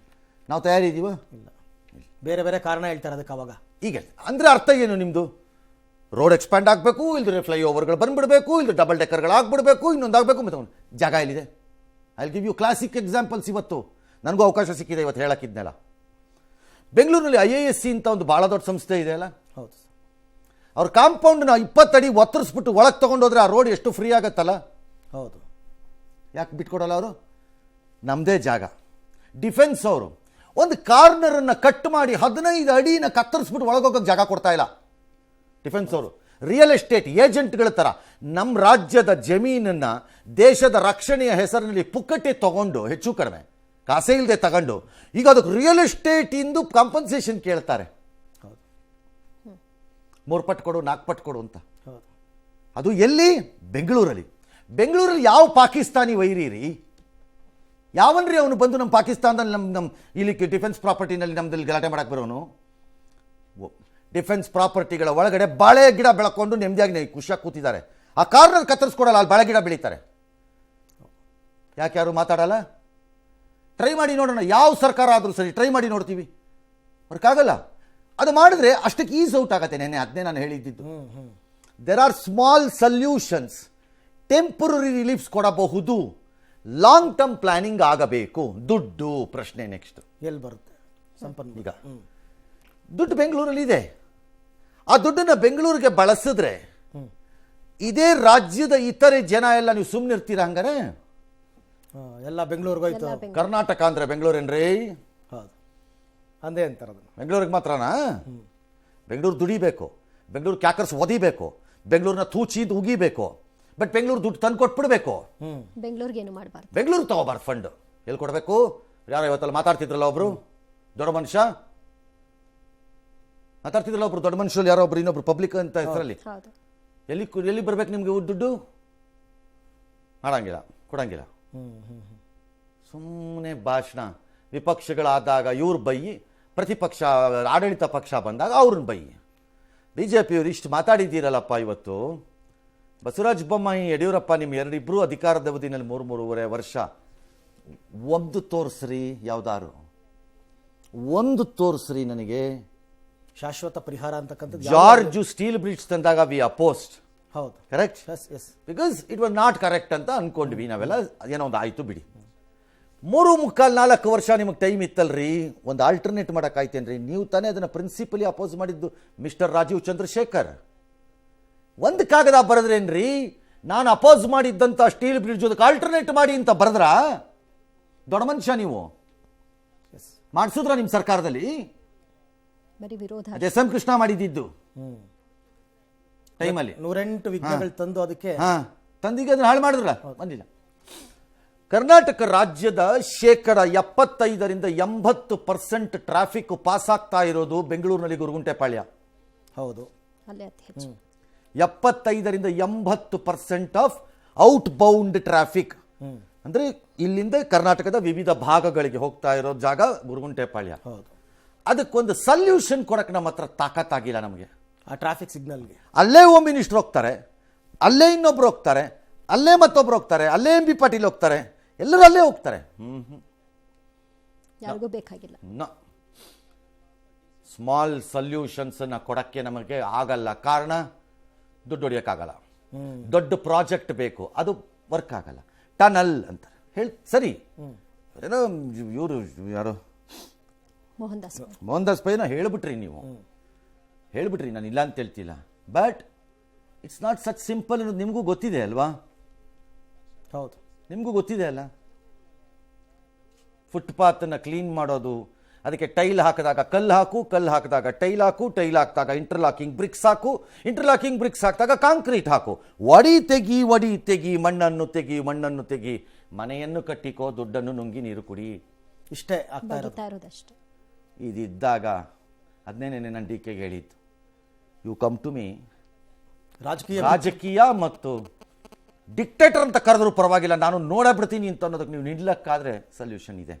Speaker 7: ನಾವು ತಯಾರಿದ್ದೀವ? ಇಲ್ಲ.
Speaker 1: ಬೇರೆ ಬೇರೆ ಕಾರಣ ಹೇಳ್ತಾರೆ ಅದಕ್ಕೆ. ಅವಾಗ
Speaker 7: ಈಗ ಅಂದರೆ ಅರ್ಥ ಏನು ನಿಮ್ಮದು? ರೋಡ್ ಎಕ್ಸ್ಪ್ಯಾಂಡ್ ಆಗಬೇಕು, ಇಲ್ಲದ್ರೆ ಫ್ಲೈಓವರ್ಗಳು ಬಂದುಬಿಡಬೇಕು, ಇಲ್ಲದ್ರೆ ಡಬಲ್ ಡೆಕ್ಕರ್ಗಳು ಆಗ್ಬಿಡಬೇಕು, ಇನ್ನೊಂದಾಗಬೇಕು. ಮತ್ತು ಜಾಗ ಎಲ್ಲಿದೆ? I give you classic examples. ಇವತ್ತು ನನಗೂ ಅವಕಾಶ ಸಿಕ್ಕಿದೆ ಇವತ್ತು ಹೇಳಕ್ಕಿದ್ನೆಲ್ಲ. ಬೆಂಗಳೂರಿನಲ್ಲಿ IISC ಅಂತ ಒಂದು ಭಾಳ ದೊಡ್ಡ ಸಂಸ್ಥೆ ಇದೆ ಅಲ್ಲ?
Speaker 1: ಹೌದು.
Speaker 7: ಅವ್ರ ಕಾಂಪೌಂಡ್ನ 20 ಅಡಿ ಒತ್ತರಿಸ್ಬಿಟ್ಟು ಒಳಗೆ ತೊಗೊಂಡೋದ್ರೆ ಆ ರೋಡ್ ಎಷ್ಟು ಫ್ರೀ ಆಗತ್ತಲ್ಲ?
Speaker 1: ಹೌದು.
Speaker 7: ಯಾಕೆ ಬಿಟ್ಕೊಡಲ್ಲ ಅವರು? ನಮ್ಮದೇ ಜಾಗ. ಡಿಫೆನ್ಸ್ ಅವರು ಒಂದು ಕಾರ್ನರನ್ನು ಕಟ್ ಮಾಡಿ 15 ಅಡಿನ ಕತ್ತರಿಸ್ಬಿಟ್ಟು ಒಳಗೋಗೋಕ್ಕೆ ಜಾಗ ಕೊಡ್ತಾ ಇಲ್ಲ. ಡಿಫೆನ್ಸ್ ಅವರು ರಿಯಲ್ ಎಸ್ಟೇಟ್ ಏಜೆಂಟ್ಗಳ ಥರ ನಮ್ಮ ರಾಜ್ಯದ ಜಮೀನನ್ನು ದೇಶದ ರಕ್ಷಣೆಯ ಹೆಸರಿನಲ್ಲಿ ಪುಕ್ಕಟ್ಟೆ ತಗೊಂಡು, ಹೆಚ್ಚು ಕಡಿಮೆ ಕಾಸೇ ಇಲ್ಲದೆ ತಗೊಂಡು, ಈಗ ಅದಕ್ಕೆ ರಿಯಲ್ ಎಸ್ಟೇಟ್ ಇಂದು ಕಾಂಪನ್ಸೇಷನ್ ಕೇಳ್ತಾರೆ. 3 ಪಟ್ಟು ಕೊಡು, 4 ಪಟ್ಟು ಕೊಡು ಅಂತ. ಅದು ಎಲ್ಲಿ? ಬೆಂಗಳೂರಲ್ಲಿ. ಬೆಂಗಳೂರಲ್ಲಿ ಯಾವ ಪಾಕಿಸ್ತಾನಿ ವೈರಿ? ಯಾವನ್ರಿ ಅವನು ಬಂದು ನಮ್ಮ ಪಾಕಿಸ್ತಾನದಲ್ಲಿ ನಮ್ಮ ಇಲ್ಲಿ ಡಿಫೆನ್ಸ್ ಪ್ರಾಪರ್ಟಿನಲ್ಲಿ ನಮ್ಮದಲ್ಲಿ ಗಲಾಟೆ ಮಾಡಕ್ಕೆ ಬರೋನು? ಡಿಫೆನ್ಸ್ ಪ್ರಾಪರ್ಟಿಗಳ ಒಳಗಡೆ ಬಾಳೆ ಗಿಡ ಬೆಳ್ಕೊಂಡು ನೆಮ್ಮದಿಯಾಗಿ ಖುಷಿಯಾಗಿ ಕೂತಿದ್ದಾರೆ. ಆ ಕಾರ್ನರ್ ಕತ್ತರಿಸ್ಕೊಡಲ್ಲ, ಅಲ್ಲಿ ಬಾಳೆ ಗಿಡ ಬೆಳೀತಾರೆ. ಯಾಕೆ ಯಾರು ಮಾತಾಡಲ್ಲ? ಟ್ರೈ ಮಾಡಿ ನೋಡೋಣ. ಯಾವ ಸರ್ಕಾರ ಆದರೂ ಸರಿ ಟ್ರೈ ಮಾಡಿ ನೋಡ್ತೀವಿ, ವರ್ಕಾಗಲ್ಲ. ಅದು ಮಾಡಿದ್ರೆ ಅಷ್ಟಕ್ಕೆ ಈಸ್ ಔಟ್ ಆಗತ್ತೆ. ಅದನ್ನೇ ನಾನು ಹೇಳಿದ್ದು. There are small solutions, temporary reliefs ಕೊಡಬಹುದು. ಲಾಂಗ್ ಟರ್ಮ್ ಪ್ಲಾನಿಂಗ್ ಆಗಬೇಕು. ದುಡ್ಡು ಪ್ರಶ್ನೆ ನೆಕ್ಸ್ಟ್
Speaker 1: ಎಲ್ಲಿ ಬರುತ್ತೆ ಸಂಪನ್ಮೂಲ?
Speaker 7: ಈಗ ದುಡ್ಡು ಬೆಂಗಳೂರಲ್ಲಿ ಇದೆ. ಆ ದುಡ್ಡನ್ನು ಬೆಂಗಳೂರಿಗೆ ಬಳಸಿದ್ರೆ ಇದೇ ರಾಜ್ಯದ ಇತರೆ ಜನ ಎಲ್ಲ ನೀವು ಸುಮ್ಮನೆ ಇರ್ತೀರಾ ಹಂಗಾರೆ?
Speaker 1: ಎಲ್ಲ ಬೆಂಗಳೂರಿಗೆ ಹೋಯ್ತು.
Speaker 7: ಕರ್ನಾಟಕ ಅಂದ್ರೆ ಬೆಂಗಳೂರೇನ್ರಿ?
Speaker 1: ಹೌದು, ಅಂದೇ ಅಂತಾರೆ ಅದನ್ನು.
Speaker 7: ಬೆಂಗಳೂರಿಗೆ ಮಾತ್ರನಾ? ಬೆಂಗಳೂರು ದುಡಿಬೇಕು, ಬೆಂಗಳೂರು ಕ್ಯಾಕರ್ಸ್ ಒದಿಬೇಕು, ಬೆಂಗಳೂರನ್ನ ತೂಚಿದ್ದು ಉಗಿಬೇಕು, ಬಟ್ ಬೆಂಗಳೂರು ದುಡ್ಡು ತಂದು ಕೊಟ್ಬಿಡ್ಬೇಕು.
Speaker 6: ಬೆಂಗಳೂರಿಗೆ ಏನು ಮಾಡಬಾರ್ದು,
Speaker 7: ಬೆಂಗಳೂರು ತಗೋಬಾರ್ದು ಫಂಡ್. ಎಲ್ಲಿ ಕೊಡಬೇಕು? ಯಾರೋ ಇವತ್ತಲ್ಲ ಮಾತಾಡ್ತಿದ್ರಲ್ಲ ಒಬ್ರು ದೊಡ್ಡ ಮನುಷ್ಯ, ಮಾತಾಡ್ತಿದ್ರಲ್ಲ ಒಬ್ರು ದೊಡ್ಡ ಮನುಷ್ಯರು, ಯಾರೋ ಒಬ್ರು ಇನ್ನೊಬ್ರು ಪಬ್ಲಿಕ್ ಅಂತ ಹೆಸರಲ್ಲಿ.
Speaker 6: ಹೌದು.
Speaker 7: ಎಲ್ಲಿ ಬರ್ಬೇಕು ನಿಮ್ಗೆ ದುಡ್ಡು? ಮಾಡಂಗಿಲ್ಲ, ಕೊಡಂಗಿಲ್ಲ. ಸುಮ್ಮನೆ ಭಾಷಣ. ವಿಪಕ್ಷಗಳಾದಾಗ ಇವ್ರು ಬೈಯಿ, ಪ್ರತಿಪಕ್ಷ ಆಡಳಿತ ಪಕ್ಷ ಬಂದಾಗ ಅವ್ರನ್ನ ಬೈಯಿ. ಬಿಜೆಪಿಯವರು ಇಷ್ಟು ಮಾತಾಡಿದ್ದೀರಲ್ಲಪ್ಪ ಇವತ್ತು. ಬಸವರಾಜ ಬೊಮ್ಮಾಯಿ, ಯಡಿಯೂರಪ್ಪ, ನಿಮ್ಮ ಇಬ್ಬರು ಅಧಿಕಾರದ ಅವಧಿನಲ್ಲಿ 3.5 ವರ್ಷ ಒಂದು ತೋರಿಸ್ರಿ, ಯಾವ್ದಾರು ಒಂದು ತೋರಿಸ್ರಿ ನನಗೆ.
Speaker 1: ಶಾಶ್ವತ ಪರಿಹಾರ ಅಂತಕ್ಕಂಥದ್ದು
Speaker 7: ಜಾರ್ಜ್ ಸ್ಟೀಲ್ ಬ್ರಿಡ್ಜ್ ತಂದಾಗ ವಿ ಅಪೋಸ್ಟ್.
Speaker 1: ಹೌದು,
Speaker 7: correct.
Speaker 1: Yes
Speaker 7: because it was not correct ಅಂತ ಅನ್ಕೊಂಡ್ವಿ ನಾವೆಲ್ಲ. ಏನೋ ಒಂದು ಆಯ್ತು ಬಿಡಿ. 3.25-4 ವರ್ಷ ನಿಮಗೆ ಟೈಮ್ ಇತ್ತಲ್ರಿ, ಒಂದು ಆಲ್ಟರ್ನೇಟ್ ಮಾಡೋಕ್ಕಾಯ್ತೇನ್ರಿ? ನೀವು ತಾನೇ ಅದನ್ನು ಪ್ರಿನ್ಸಿಪಲಿ ಅಪೋಸ್ ಮಾಡಿದ್ದು ಮಿಸ್ಟರ್ ರಾಜೀವ್ ಚಂದ್ರಶೇಖರ್. ಒಂದು ಕಾಗದ ಬರೆದ್ರೇನ್ರಿ? ನಾನು ಅಪೋಸ್ ಮಾಡಿದ್ದಂಥ ಸ್ಟೀಲ್ ಬ್ರಿಡ್ಜ್ ಅದಕ್ಕೆ ಆಲ್ಟರ್ನೇಟ್ ಮಾಡಿ ಅಂತ ಬರೆದ್ರ? ದೊಡ್ಡ ಮನುಷ್ಯ ನೀವು. ಮಾಡಿಸಿದ್ರ ನಿಮ್ಮ ಸರ್ಕಾರದಲ್ಲಿ?
Speaker 6: ಬರೀ ವಿರೋಧ.
Speaker 7: ಅದೇ ಎಸ್ ಎಂ ಕೃಷ್ಣ ಮಾಡಿದ್ದು ಟೈಮಲ್ಲಿ
Speaker 1: 108 ವಿಘ್ನಗಳು ತಂದು ಅದಕ್ಕೆ
Speaker 7: ತಂದಿಗೆ ಅದನ್ನ ಹಾಳು ಮಾಡಿದ್ರ? ಬಂದಿಲ್ಲ. ಕರ್ನಾಟಕ ರಾಜ್ಯದ 75% ಟ್ರಾಫಿಕ್ ಪಾಸ್ ಆಗ್ತಾ ಇರೋದು ಬೆಂಗಳೂರಿನಲ್ಲಿ ಗುರುಗುಂಟೆಪಾಳ್ಯ.
Speaker 1: ಹೌದು,
Speaker 6: ಅಲ್ಲೇ ಅತಿ ಹೆಚ್ಚು.
Speaker 7: 75% ಆಫ್ ಔಟ್ ಬೌಂಡ್ ಟ್ರಾಫಿಕ್ ಅಂದ್ರೆ ಇಲ್ಲಿಂದ ಕರ್ನಾಟಕದ ವಿವಿಧ ಭಾಗಗಳಿಗೆ ಹೋಗ್ತಾ ಇರೋ ಜಾಗ ಗುರುಗುಂಟೆಪಾಳ್ಯ.
Speaker 1: ಹೌದು.
Speaker 7: ಅದಕ್ಕೊಂದು ಸಲ್ಯೂಷನ್ ಕೊಡಕ್ಕೆ ನಮ್ಮ ಹತ್ರ ತಾಕತ್ತಾಗಿಲ್ಲ ನಮಗೆ.
Speaker 1: ಆ ಟ್ರಾಫಿಕ್ ಸಿಗ್ನಲ್ಗೆ
Speaker 7: ಅಲ್ಲೇ ಹೋಮ್ ಮಿನಿಸ್ಟರ್ ಹೋಗ್ತಾರೆ, ಅಲ್ಲೇ ಇನ್ನೊಬ್ರು ಹೋಗ್ತಾರೆ, ಅಲ್ಲೇ ಮತ್ತೊಬ್ರು ಹೋಗ್ತಾರೆ, ಅಲ್ಲೇ ಎಂ ಬಿ ಪಾಟೀಲ್ ಹೋಗ್ತಾರೆ, ಎಲ್ಲರೂ ಅಲ್ಲೇ ಹೋಗ್ತಾರೆ.
Speaker 6: ಯಾರಿಗೂ ಬೇಕಾಗಿಲ್ಲ.
Speaker 7: ಸ್ಮಾಲ್ ಸಲ್ಯೂಷನ್ಸ್ ಕೊಡಕ್ಕೆ ನಮಗೆ ಆಗಲ್ಲ. ಕಾರಣ ದುಡ್ಡು ಹೊಡಿಯೋಕ್ಕಾಗಲ್ಲ. ದೊಡ್ಡ ಪ್ರಾಜೆಕ್ಟ್ ಬೇಕು, ಅದು ವರ್ಕ್ ಆಗಲ್ಲ. ಟನಲ್ ಅಂತ ಹೇಳಿ ಸರಿ. ಏನೋ ಇವರು ಯಾರು ಮೋಹನ್ ದಾಸ್ ಪೈನ ಹೇಳ್ಬಿಟ್ರಿ ನೀವು, ಹೇಳ್ಬಿಟ್ರಿ. ನಾನು ಇಲ್ಲ ಅಂತ ಹೇಳ್ತಿಲ್ಲ, but it's not such simple ಅನ್ನೋದು ನಿಮಗೂ ಗೊತ್ತಿದೆ ಅಲ್ವಾ?
Speaker 1: ಹೌದು,
Speaker 7: ನಿಮಗೂ ಗೊತ್ತಿದೆ ಅಲ್ಲ. ಫುಟ್ಪಾತನ್ನು ಕ್ಲೀನ್ ಮಾಡೋದು, ಅದಕ್ಕೆ ಟೈಲ್ ಹಾಕಿದಾಗ ಕಲ್ಲು ಹಾಕು, ಕಲ್ಲು ಹಾಕಿದಾಗ ಟೈಲ್ ಹಾಕು, ಟೈಲ್ ಹಾಕಿದಾಗ ಇಂಟರ್ಲಾಕಿಂಗ್ ಬ್ರಿಕ್ಸ್ ಹಾಕು, ಇಂಟರ್ಲಾಕಿಂಗ್ ಬ್ರಿಕ್ಸ್ ಹಾಕಿದಾಗ ಕಾಂಕ್ರೀಟ್ ಹಾಕು, ಒಡಿ ತೆಗಿ, ಮಣ್ಣನ್ನು ತೆಗಿ, ಮನೆಯನ್ನು ಕಟ್ಟಿಕೋ, ದುಡ್ಡನ್ನು ನುಂಗಿ ನೀರು ಕುಡಿ. ಇಷ್ಟೇ ಆಗ್ತಾ
Speaker 6: ಇರೋದಷ್ಟೇ.
Speaker 7: ಇದಿದ್ದಾಗ ಅದನ್ನೇ ನಾನು ಡಿ ಕೆಗೆ ಹೇಳಿದ್ದು, ಯು ಕಮ್ ಟು ಮೀ, ರಾಜಕೀಯ ಮತ್ತು ಡಿಕ್ಟೇಟರ್ ಅಂತ ಕರೆದ್ರು ಪರವಾಗಿಲ್ಲ, ನಾನು ನೋಡಬಿಡ್ತೀನಿ ಅಂತ ಅನ್ನೋದಕ್ಕೆ ನೀವು ನಿಲ್ಲಕ್ಕಾದ್ರೆ ಸಲ್ಯೂಷನ್ ಇದೆ.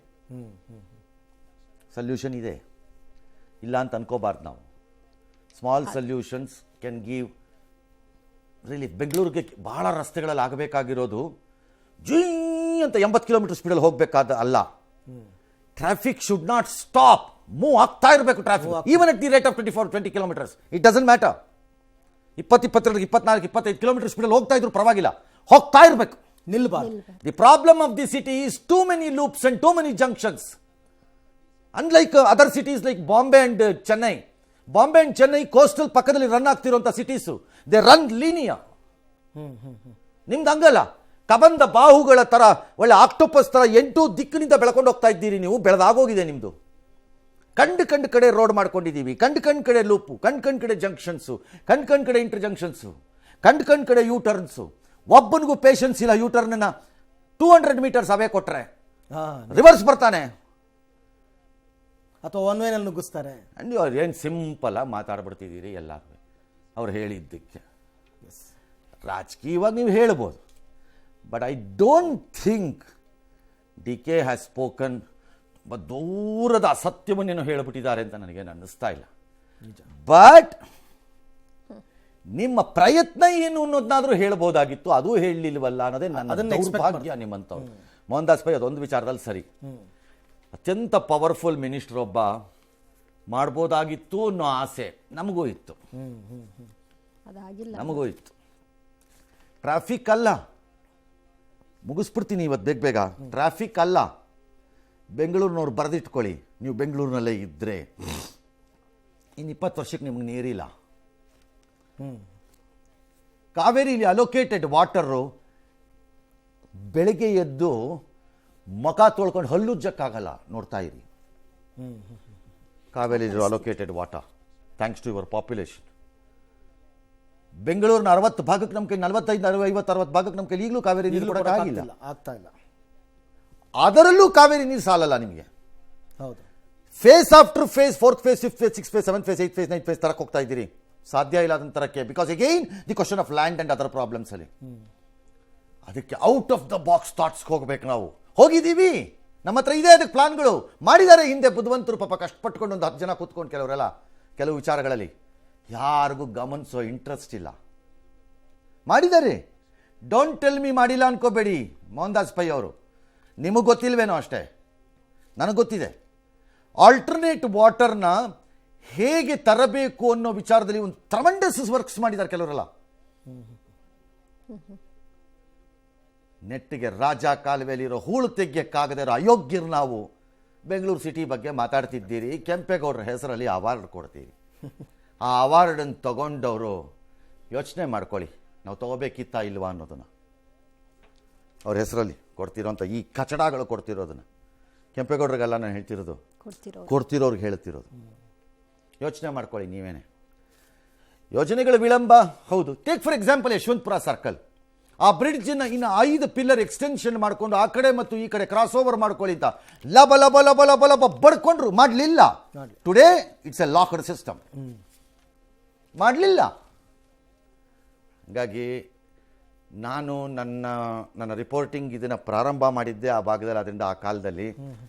Speaker 7: ಸಲ್ಯೂಷನ್ ಇದೆ, ಇಲ್ಲ ಅಂತ ಅನ್ಕೋಬಾರ್ದು ನಾವು. Small solutions can give relief. ಬೆಂಗಳೂರಿಗೆ ಬಹಳ ರಸ್ತೆಗಳಲ್ಲಿ ಆಗಬೇಕಾಗಿರೋದು ಜೀ ಅಂತ 80 ಕಿಲೋಮೀಟರ್ ಸ್ಪೀಡಲ್ಲಿ ಹೋಗಬೇಕಾದ ಅಲ್ಲ. Traffic should not stop, move ಆಗ್ತಾ ಇರಬೇಕು traffic, even at the rate of 20 kilometres. It doesn't matter. 20, 22, 24, 25 kilometre ಸ್ಪೀಡಲ್ಲಿ ಹೋಗ್ತಾ ಇದ್ರು ಪರವಾಗಿಲ್ಲ, ಹೋಗ್ತಾ ಇರಬೇಕು,
Speaker 1: ನಿಲ್ಬಾರ್ದು.
Speaker 7: The problem of the city is too many loops and too many junctions. Unlike other cities like Bombay and Chennai. Bombay and Chennai coastal ಪಕ್ಕದಲ್ಲಿ run ಆಗ್ತಿರುವಂಥ cities, they run linear. ನಿಮ್ದು ಹಂಗಲ್ಲ, ಕಬಂದ ಬಾಹುಗಳ ತರ, ಒಳ್ಳೆ ಆಕ್ಟೋಪಸ್ ತರ 8 ದಿಕ್ಕಿನಿಂದ ಬೆಳ್ಕೊಂಡು ಹೋಗ್ತಾ ಇದ್ದೀರಿ ನೀವು. ಬೆಳೆದಾಗೋಗಿದೆ ನಿಮ್ದು. ಕಂಡು ಕಡೆ ರೋಡ್ ಮಾಡ್ಕೊಂಡಿದ್ದೀವಿ, ಕಂಡು ಕಡೆ ಲೂಪು, ಕಂಡು ಕಡೆ ಜಂಕ್ಷನ್ಸು, ಕಂಡು ಕಡೆ ಇಂಟರ್ ಜಂಕ್ಷನ್ಸು, ಕಂಡು ಕಡೆ ಯೂ ಟರ್ನ್ಸು. ಒಬ್ಬನಿಗೂ ಪೇಷನ್ಸ್ ಇಲ್ಲ. ಯೂ ಟರ್ನ್ 200 ಮೀಟರ್ಸ್ ಅವೇ ಕೊಟ್ರೆ ರಿವರ್ಸ್ ಬರ್ತಾನೆ,
Speaker 1: ಅಥವಾ ಒನ್ ವೇನಲ್ಲಿ ನುಗ್ಗಿಸ್ತಾರೆ.
Speaker 7: ಅಂಡ್ ಅವ್ರು ಏನು ಸಿಂಪಲ್ ಆಗಿ ಮಾತಾಡ್ಬಿಡ್ತಿದ್ದೀರಿ ಎಲ್ಲರೂ ಅವ್ರು ಹೇಳಿದ್ದಕ್ಕೆ. ರಾಜಕೀಯವಾಗಿ ನೀವು ಹೇಳ್ಬೋದು, but I don't think D K has spoken. ದೂರದ ಅಸತ್ಯವನ್ನೇನು ಹೇಳಿಬಿಟ್ಟಿದ್ದಾರೆ ಅಂತ ನನಗೇನು ಅನ್ನಿಸ್ತಾ ಇಲ್ಲ. ಬಟ್ ನಿಮ್ಮ ಪ್ರಯತ್ನ ಏನು ಅನ್ನೋದನ್ನಾದ್ರೂ ಹೇಳ್ಬೋದಾಗಿತ್ತು, ಅದು ಹೇಳಲಿಲ್ವಲ್ಲ ಅನ್ನೋದೇ ನನ್ನ ದೌರ್ಭಾಗ್ಯ ನಿಮ್ಮಂಥವ್ರು. ಮೋಹನ್ ದಾಸ್ ಪೈ ಅದೊಂದು ವಿಚಾರದಲ್ಲಿ ಸರಿ, ಅತ್ಯಂತ ಪವರ್ಫುಲ್ ಮಿನಿಸ್ಟರ್ ಒಬ್ಬ ಮಾಡ್ಬೋದಾಗಿತ್ತು ಅನ್ನೋ ಆಸೆ ನಮಗೂ ಇತ್ತು, ನಮಗೂ ಇತ್ತು. ಟ್ರಾಫಿಕ್ ಅಲ್ಲ, ಮುಗಿಸ್ಬಿಡ್ತೀನಿ ಇವತ್ತು ಬೇಗ ಟ್ರಾಫಿಕ್ ಅಲ್ಲ, ಬೆಂಗಳೂರಿನವ್ರು ಬರೆದಿಟ್ಕೊಳ್ಳಿ, ನೀವು ಬೆಂಗಳೂರಿನಲ್ಲೇ ಇದ್ದರೆ ಇನ್ನು 20 ವರ್ಷಕ್ಕೆ ನಿಮ್ಗೆ ನೀರಿಲ್ಲ. ಕಾವೇರಿಲಿ ಅಲೋಕೇಟೆಡ್ ವಾಟರು ಬೆಳಗ್ಗೆ ಎದ್ದು ಮುಖ ತೊಳ್ಕೊಂಡು ಹಲ್ಲುಜ್ಜಕ್ಕಾಗಲ್ಲ, ನೋಡ್ತಾ ಇರಿ. Kaveri allocated water thanks to your population. ಬೆಂಗಳೂರಿನ 60 ಭಾಗಕ್ಕೆ ನಮ್ಮ ಕೈ 45, 50, 60 ಭಾಗಕ್ಕೆ ನಮ್ಮ ಕೈ ಈಗಲೂ ಕಾವೇರಿ ನೀರು ಕೊಡೋಕ್ಕಾಗಿಲ್ಲ,
Speaker 1: ಆಗ್ತಾ ಇಲ್ಲ.
Speaker 7: ಅದರಲ್ಲೂ ಕಾವೇರಿ ನೀರು ಸಾಲಲ್ಲ ನಿಮಗೆ.
Speaker 1: ಹೌದು,
Speaker 7: phase after phase, 4th phase, 5th phase, 6th phase, 7th phase, 8th phase, 9th phase ತರಕ್ಕೆ ಹೋಗ್ತಾ ಇದ್ದೀರಿ. ಸಾಧ್ಯ ಇಲ್ಲ ಅದನ್ನ ತರಕ್ಕೆ, because again the question of land and other problems ಅಲ್ಲಿ. ಅದಕ್ಕೆ ಔಟ್ ಆಫ್ ದ ಬಾಕ್ಸ್ ಥಾಟ್ಸ್ಗೆ ಹೋಗ್ಬೇಕು. ನಾವು ಹೋಗಿದ್ದೀವಿ, ನಮ್ಮ ಹತ್ರ ಇದೆ ಅದಕ್ಕೆ ಪ್ಲಾನ್ಗಳು ಮಾಡಿದ್ದಾರೆ. ಹಿಂದೆ ಬುದ್ಧಿವಂತರು ಪಾಪ ಕಷ್ಟಪಟ್ಕೊಂಡು ಒಂದು 10 ಜನ ಕೂತ್ಕೊಂಡು ಕೆಲವರೆಲ್ಲ ಕೆಲವು ವಿಚಾರಗಳಲ್ಲಿ ಯಾರಿಗೂ ಗಮನಿಸೋ ಇಂಟ್ರೆಸ್ಟ್ ಇಲ್ಲ, ಮಾಡಿದ್ದಾರೆ. ಡೋಂಟ್ ಟೆಲ್ ಮಿ ಮಾಡಿಲ್ಲ ಅನ್ಕೋಬೇಡಿ ಮೋಹನ್ದಾಸ್ ಪೈ ಅವರು, ನಿಮಗೆ ಗೊತ್ತಿಲ್ವೇನೋ ಅಷ್ಟೇ, ನನಗೆ ಗೊತ್ತಿದೆ. ಆಲ್ಟರ್ನೇಟ್ ವಾಟರ್ನ ಹೇಗೆ ತರಬೇಕು ಅನ್ನೋ ವಿಚಾರದಲ್ಲಿ ಒಂದು ಟ್ರಮೆಂಡಸ್ ವರ್ಕ್ಸ್ ಮಾಡಿದ್ದಾರೆ ಕೆಲವರೆಲ್ಲ. ನೆಟ್ಟಿಗೆ ರಾಜ ಕಾಲುವೆಯಲ್ಲಿರೋ ಹೂಳು ತೆಗೆಯಕ್ಕಾಗದೇ ಇರೋ ಅಯೋಗ್ಯರು ನಾವು ಬೆಂಗಳೂರು ಸಿಟಿ ಬಗ್ಗೆ ಮಾತಾಡ್ತಿದ್ದೀರಿ. ಕೆಂಪೇಗೌಡರ ಹೆಸರಲ್ಲಿ ಅವಾರ್ಡ್ ಕೊಡ್ತೀರಿ. ಆ ಅವಾರ್ಡನ್ನು ತಗೊಂಡವರು ಯೋಚನೆ ಮಾಡ್ಕೊಳ್ಳಿ, ನಾವು ತಗೋಬೇಕಿತ್ತಾ ಇಲ್ವಾ ಅನ್ನೋದನ್ನು. ಅವ್ರ ಹೆಸರಲ್ಲಿ ಕೊಡ್ತಿರೋಂಥ ಈ ಕಚಡಗಳು ಕೊಡ್ತಿರೋದನ್ನು ಕೆಂಪೇಗೌಡರಿಗೆಲ್ಲ ನಾನು ಹೇಳ್ತಿರೋದು, ಕೊಡ್ತಿರೋರ್ಗೆ ಹೇಳ್ತಿರೋದು. ಯೋಚನೆ ಮಾಡ್ಕೊಳ್ಳಿ ನೀವೇನೆ. ಯೋಜನೆಗಳ ವಿಳಂಬ ಹೌದು. Take for example Yeshwanthpur circle, ಆ ಬ್ರಿಡ್ಜನ್ನು ಇನ್ನು 5 ಪಿಲ್ಲರ್ ಎಕ್ಸ್ಟೆನ್ಷನ್ ಮಾಡಿಕೊಂಡು ಆ ಕಡೆ ಮತ್ತು ಈ ಕಡೆ ಕ್ರಾಸ್ ಓವರ್ ಮಾಡ್ಕೊಳ್ಳಿ ಅಂತ ಲಬ ಲಬ ಲಬ ಲಬ ಲಬ ಬಡ್ಕೊಂಡ್ರು, ಮಾಡಲಿಲ್ಲ. Today it's A locked system, ಮಾಡಲಿಲ್ಲ. ಹಾಗಾಗಿ ನಾನು ನನ್ನ ರಿಪೋರ್ಟಿಂಗ್ ಇದನ್ನು ಪ್ರಾರಂಭ ಮಾಡಿದ್ದೆ ಆ ಭಾಗದಲ್ಲಿ. ಅದರಿಂದ ಆ ಕಾಲದಲ್ಲಿ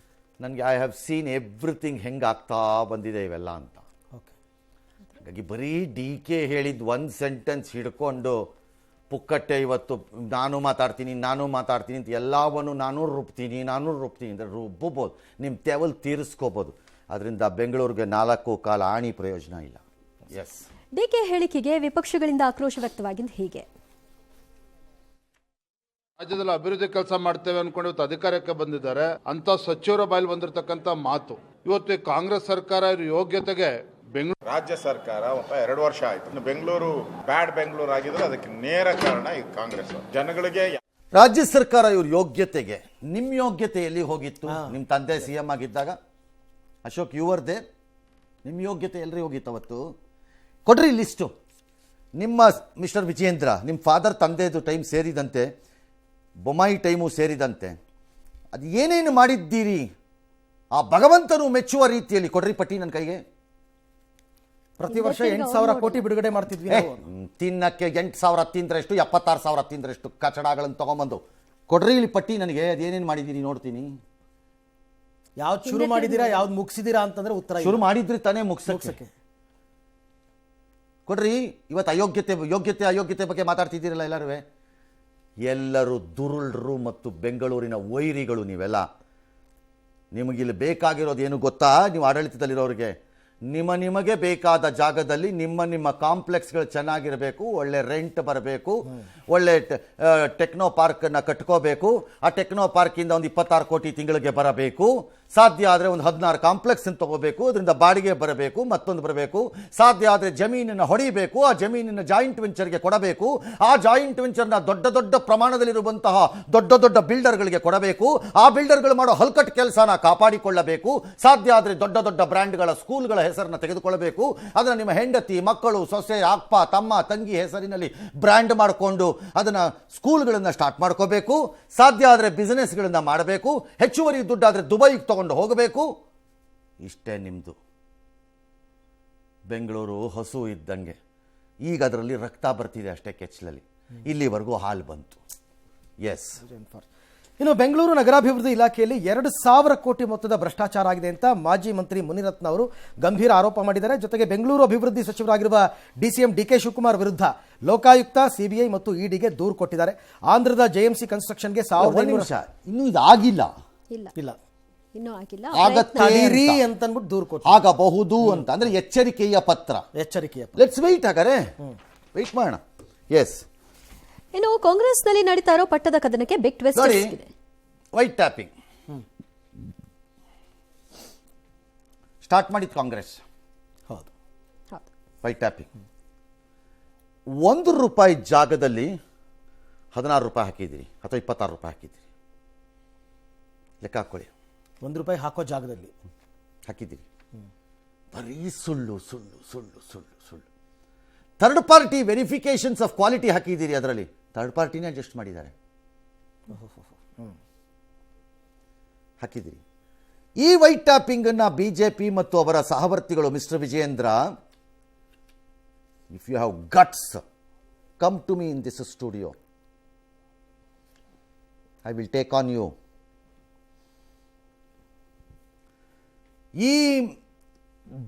Speaker 7: ನನಗೆ ಐ ಹ್ಯಾವ್ ಸೀನ್ ಎವ್ರಿಥಿಂಗ್ ಹೆಂಗೆ ಆಗ್ತಾ ಬಂದಿದೆ ಇವೆಲ್ಲ ಅಂತ. ಹಾಗಾಗಿ ಬರೀ DK ಹೇಳಿದ್ದು ಒಂದು ಸೆಂಟೆನ್ಸ್ ಹಿಡ್ಕೊಂಡು ಪುಕ್ಕಟ್ಟೆ ಇವತ್ತು ನಾನು ಮಾತಾಡ್ತೀನಿ ಅಂತ ಎಲ್ಲವನ್ನು ನಾನು ರುಬ್ತೀನಿ ಅಂದರೆ ರುಬ್ಬಬೋದು, ನಿಮ್ಮ ತೆವಲ್ ತೀರಿಸ್ಕೋಬೋದು. ಅದರಿಂದ ಬೆಂಗಳೂರಿಗೆ 4 ಕಾಲ ಆಣಿ ಪ್ರಯೋಜನ ಇಲ್ಲ. ಎಸ್,
Speaker 6: DK ಹೇಳಿಕೆಗೆ ವಿಪಕ್ಷಗಳಿಂದ ಆಕ್ರೋಶ ವ್ಯಕ್ತವಾಗಿದ್ದು ಹೀಗೆ.
Speaker 8: ರಾಜ್ಯದಲ್ಲಿ ಅಭಿವೃದ್ಧಿ ಕೆಲಸ ಮಾಡ್ತೇವೆ ಅನ್ಕೊಂಡು ಇವತ್ತು ಅಧಿಕಾರಕ್ಕೆ ಬಂದಿದ್ದಾರೆ ಅಂತ ಸಚಿವರ ಬಾಯಲ್ಲಿ ಬಂದಿರತಕ್ಕಂತ ಮಾತು. ಇವತ್ತು ಕಾಂಗ್ರೆಸ್ ಸರ್ಕಾರ ಯೋಗ್ಯತೆಗೆ ಬೆಂಗಳೂರು
Speaker 9: ರಾಜ್ಯ ಸರ್ಕಾರ 2 ವರ್ಷ ಆಯ್ತು. ಬೆಂಗಳೂರು ಬ್ಯಾಡ್ ಬೆಂಗಳೂರು ಆಗಿದ್ರೆ ಅದಕ್ಕೆ ನೇರ ಕಾರಣ ಈ ಕಾಂಗ್ರೆಸ್ ಜನಗಳಿಗೆ.
Speaker 7: ರಾಜ್ಯ ಸರ್ಕಾರ ಇವ್ರ ಯೋಗ್ಯತೆಗೆ, ನಿಮ್ಮ ಯೋಗ್ಯತೆ ಎಲ್ಲಿ ಹೋಗಿತ್ತು? ನಿಮ್ಮ ತಂದೆ CM ಆಗಿದ್ದಾಗ ಅಶೋಕ್ ಯುವರ್ದೆ, ನಿಮ್ಮ ಯೋಗ್ಯತೆ ಎಲ್ಲರೂ ಹೋಗಿತ್ತು ಅವತ್ತು? ಕೊಡ್ರಿ ಲಿಸ್ಟು. ನಿಮ್ಮ ಮಿಸ್ಟರ್ ವಿಜಯೇಂದ್ರ, ನಿಮ್ಮ ಫಾದರ್ ತಂದೆದು ಟೈಮ್ ಸೇರಿದಂತೆ, ಬೊಮ್ಮಾಯಿ ಟೈಮು ಸೇರಿದಂತೆ ಅದು ಏನೇನು ಮಾಡಿದ್ದೀರಿ ಆ ಭಗವಂತನು ಮೆಚ್ಚುವ ರೀತಿಯಲ್ಲಿ ಕೊಡ್ರಿ ಪಟ್ಟಿ ನನ್ನ ಕೈಗೆ.
Speaker 1: ಪ್ರತಿ ವರ್ಷ 8,000 ಕೋಟಿ ಬಿಡುಗಡೆ ಮಾಡ್ತಿದ್ವಿ.
Speaker 7: ತಿನ್ನಕ್ಕೆ 8,000 ತಿಂದ್ರಷ್ಟು, 76,000 ತಿಂದ್ರಷ್ಟು ಕಚಡಗಳನ್ನು ತಗೊಂಬಂದು ಕೊಡ್ರಿ ಇಲ್ಲಿ ಪಟ್ಟಿ ನನಗೆ. ಅದೇನೇನು ಮಾಡಿದ್ದೀರಿ ನೋಡ್ತೀನಿ.
Speaker 1: ಯಾವ್ದು ಶುರು ಮಾಡಿದ್ದೀರಾ, ಯಾವ್ದು ಮುಗಿಸಿದ್ದೀರಾ ಅಂತಂದ್ರೆ ಉತ್ತರ
Speaker 7: ಶುರು ಮಾಡಿದ್ರಿ ತಾನೇ ಮುಗಿಸಕ್ಕೆ. ಕೊಡ್ರಿ. ಇವತ್ತು ಅಯೋಗ್ಯತೆ ಬಗ್ಗೆ ಮಾತಾಡ್ತಿದ್ದೀರಲ್ಲ ಎಲ್ಲರೂ ದುರುಳರು ಮತ್ತು ಬೆಂಗಳೂರಿನ ವೈರಿಗಳು ನೀವೆಲ್ಲ. ನಿಮಗಿಲ್ಲಿ ಬೇಕಾಗಿರೋದು ಏನು ಗೊತ್ತಾ? ನೀವು ಆಡಳಿತದಲ್ಲಿರೋರಿಗೆ ನಿಮಗೆ ಬೇಕಾದ ಜಾಗದಲ್ಲಿ ನಿಮ್ಮ ಕಾಂಪ್ಲೆಕ್ಸ್ಗಳು ಚೆನ್ನಾಗಿರಬೇಕು, ಒಳ್ಳೆ ರೆಂಟ್ ಬರಬೇಕು, ಒಳ್ಳೆ ಟೆಕ್ನೋ ಪಾರ್ಕನ್ನು ಕಟ್ಕೋಬೇಕು. ಆ ಟೆಕ್ನೋ ಪಾರ್ಕಿಂದ ಒಂದು 26 ಕೋಟಿ ತಿಂಗಳಿಗೆ ಬರಬೇಕು. ಸಾಧ್ಯ ಆದರೆ ಒಂದು 16 ಕಾಂಪ್ಲೆಕ್ಸ್ ಅನ್ನು ತಗೋಬೇಕು, ಅದರಿಂದ ಬಾಡಿಗೆ ಬರಬೇಕು, ಮತ್ತೊಂದು ಬರಬೇಕು. ಸಾಧ್ಯ ಆದರೆ ಜಮೀನನ್ನು ಹೊಡಿಬೇಕು, ಆ ಜಮೀನನ್ನು ಜಾಯಿಂಟ್ ವೆಂಚರ್ಗೆ ಕೊಡಬೇಕು. ಆ ಜಾಯಿಂಟ್ ವೆಂಚರ್ನ ದೊಡ್ಡ ಪ್ರಮಾಣದಲ್ಲಿರುವಂತಹ ದೊಡ್ಡ ಬಿಲ್ಡರ್ಗಳಿಗೆ ಕೊಡಬೇಕು. ಆ ಬಿಲ್ಡರ್ಗಳು ಮಾಡೋ ಹಲ್ಕಟ್ ಕೆಲಸನ ಕಾಪಾಡಿಕೊಳ್ಳಬೇಕು. ಸಾಧ್ಯ ಆದರೆ ದೊಡ್ಡ ಬ್ರ್ಯಾಂಡ್ಗಳ ಸ್ಕೂಲ್ಗಳ ಹೆಸರನ್ನು ತೆಗೆದುಕೊಳ್ಳಬೇಕು. ಅದನ್ನು ನಿಮ್ಮ ಹೆಂಡತಿ, ಮಕ್ಕಳು, ಸೊಸೆ, ಅಪ್ಪ, ತಮ್ಮ, ತಂಗಿ ಹೆಸರಿನಲ್ಲಿ ಬ್ರ್ಯಾಂಡ್ ಮಾಡಿಕೊಂಡು ಅದನ್ನು ಸ್ಕೂಲ್ಗಳನ್ನು ಸ್ಟಾರ್ಟ್ ಮಾಡ್ಕೋಬೇಕು. ಸಾಧ್ಯ ಆದರೆ ಬಿಸ್ನೆಸ್ಗಳನ್ನು ಮಾಡಬೇಕು. ಹೆಚ್ಚುವರಿ ದುಡ್ಡಾದರೆ ದುಬೈಗೆ ತಗೊಂಡು ಹೋಗಬೇಕು. ಇಷ್ಟೇ ನಿಮ್ಮದು. ಬೆಂಗಳೂರು ಹಸು ಇದ್ದಂಗೆ, ಈಗ ಅದರಲ್ಲಿ ರಕ್ತ ಬರ್ತಿದೆ ಅಷ್ಟೇ ಕೆಚ್ಚಲಲ್ಲಿ. ಇಲ್ಲಿವರೆಗೂ ಹಾಲು ಬಂತು. ಎಸ್.
Speaker 1: ಇನ್ನು ಬೆಂಗಳೂರು ನಗರಾಭಿವೃದ್ಧಿ ಇಲಾಖೆಯಲ್ಲಿ 2,000 ಕೋಟಿ ಮೊತ್ತದ ಭ್ರಷ್ಟಾಚಾರ ಆಗಿದೆ ಅಂತ ಮಾಜಿ ಮಂತ್ರಿ ಮುನಿರತ್ನ ಅವರು ಗಂಭೀರ ಆರೋಪ ಮಾಡಿದ್ದಾರೆ. ಜೊತೆಗೆ ಬೆಂಗಳೂರು ಅಭಿವೃದ್ಧಿ ಸಚಿವರಾಗಿರುವ DCM DK ಶಿವಕುಮಾರ್ ವಿರುದ್ಧ ಲೋಕಾಯುಕ್ತ, CBI ಮತ್ತು EDಗೆ ದೂರು ಕೊಟ್ಟಿದ್ದಾರೆ. ಆಂಧ್ರದ JMC ಕನ್ಸ್ಟ್ರಕ್ಷನ್ಗೆ 1,500
Speaker 7: ಇನ್ನೂ ಇದು ಆಗಿಲ್ಲ,
Speaker 1: ಇಲ್ಲ
Speaker 6: ಇನ್ನೂ ಆಗಿಲ್ಲ,
Speaker 1: ಅಂತ ಅಂದ್ಬಿಟ್ಟು ದೂರು ಕೊಟ್ಟು
Speaker 7: ಆಗಬಹುದು ಅಂತ. ಅಂದ್ರೆ ಎಚ್ಚರಿಕೆಯ ಪತ್ರ.
Speaker 1: ಎಚ್ಚರಿಕೆಯ
Speaker 7: ಲೆಟ್ಸ್ ವೆಯ್ಟ್. ಹಾಗಾರೆ ವೆಯ್ಟ್ ಮಾಡೋಣ. ಎಸ್.
Speaker 6: ಇನ್ನು ಕಾಂಗ್ರೆಸ್ನಲ್ಲಿ ನಡೀತಾ ಇರೋ ಪಟ್ಟದ ಕದನಕ್ಕೆ ಬಿಗ್ ಟ್ವಿಸ್ಟ್
Speaker 7: ನೋಡಿ,
Speaker 6: ಇದೆ.
Speaker 7: ವೈಟ್ ಟ್ಯಾಪಿಂಗ್ ಸ್ಟಾರ್ಟ್ ಮಾಡಿದ್ದು ಕಾಂಗ್ರೆಸ್.
Speaker 1: ಹೌದು.
Speaker 6: ಹೌದು.
Speaker 7: ವೈಟ್ ಟ್ಯಾಪಿಂಗ್ ₹1 ಜಾಗದಲ್ಲಿ 16 ರೂಪಾಯಿ ಹಾಕಿದ್ದೀರಿ ಅಥವಾ 26 ರೂಪಾಯಿ ಹಾಕಿದ್ದೀರಿ, ಲೆಕ್ಕ ಹಾಕೊಳ್ಳಿ.
Speaker 1: ₹1 ಹಾಕೋ ಜಾಗದಲ್ಲಿ
Speaker 7: ಹಾಕಿದ್ದೀರಿ. ಬರೀ ಸುಳ್ಳು ಸುಳ್ಳು ಸುಳ್ಳು ಸುಳ್ಳು ಸುಳ್ಳು. Third party verifications of quality ಹಾಕಿದ್ದೀರಿ, ಅದರಲ್ಲಿ ಥರ್ಡ್ ಪಾರ್ಟಿನೇ ಅಡ್ಜಸ್ಟ್ ಮಾಡಿದ್ದಾರೆ, ಹಾಕಿದ್ದೀರಿ. ಈ ವೈಟ್ ಟ್ಯಾಪಿಂಗ್ ಅನ್ನು ಬಿಜೆಪಿ ಮತ್ತು ಅವರ ಸಹವರ್ತಿಗಳು, mister Vijayendra, if you have guts, come to me in this studio, I will take on you. ಈ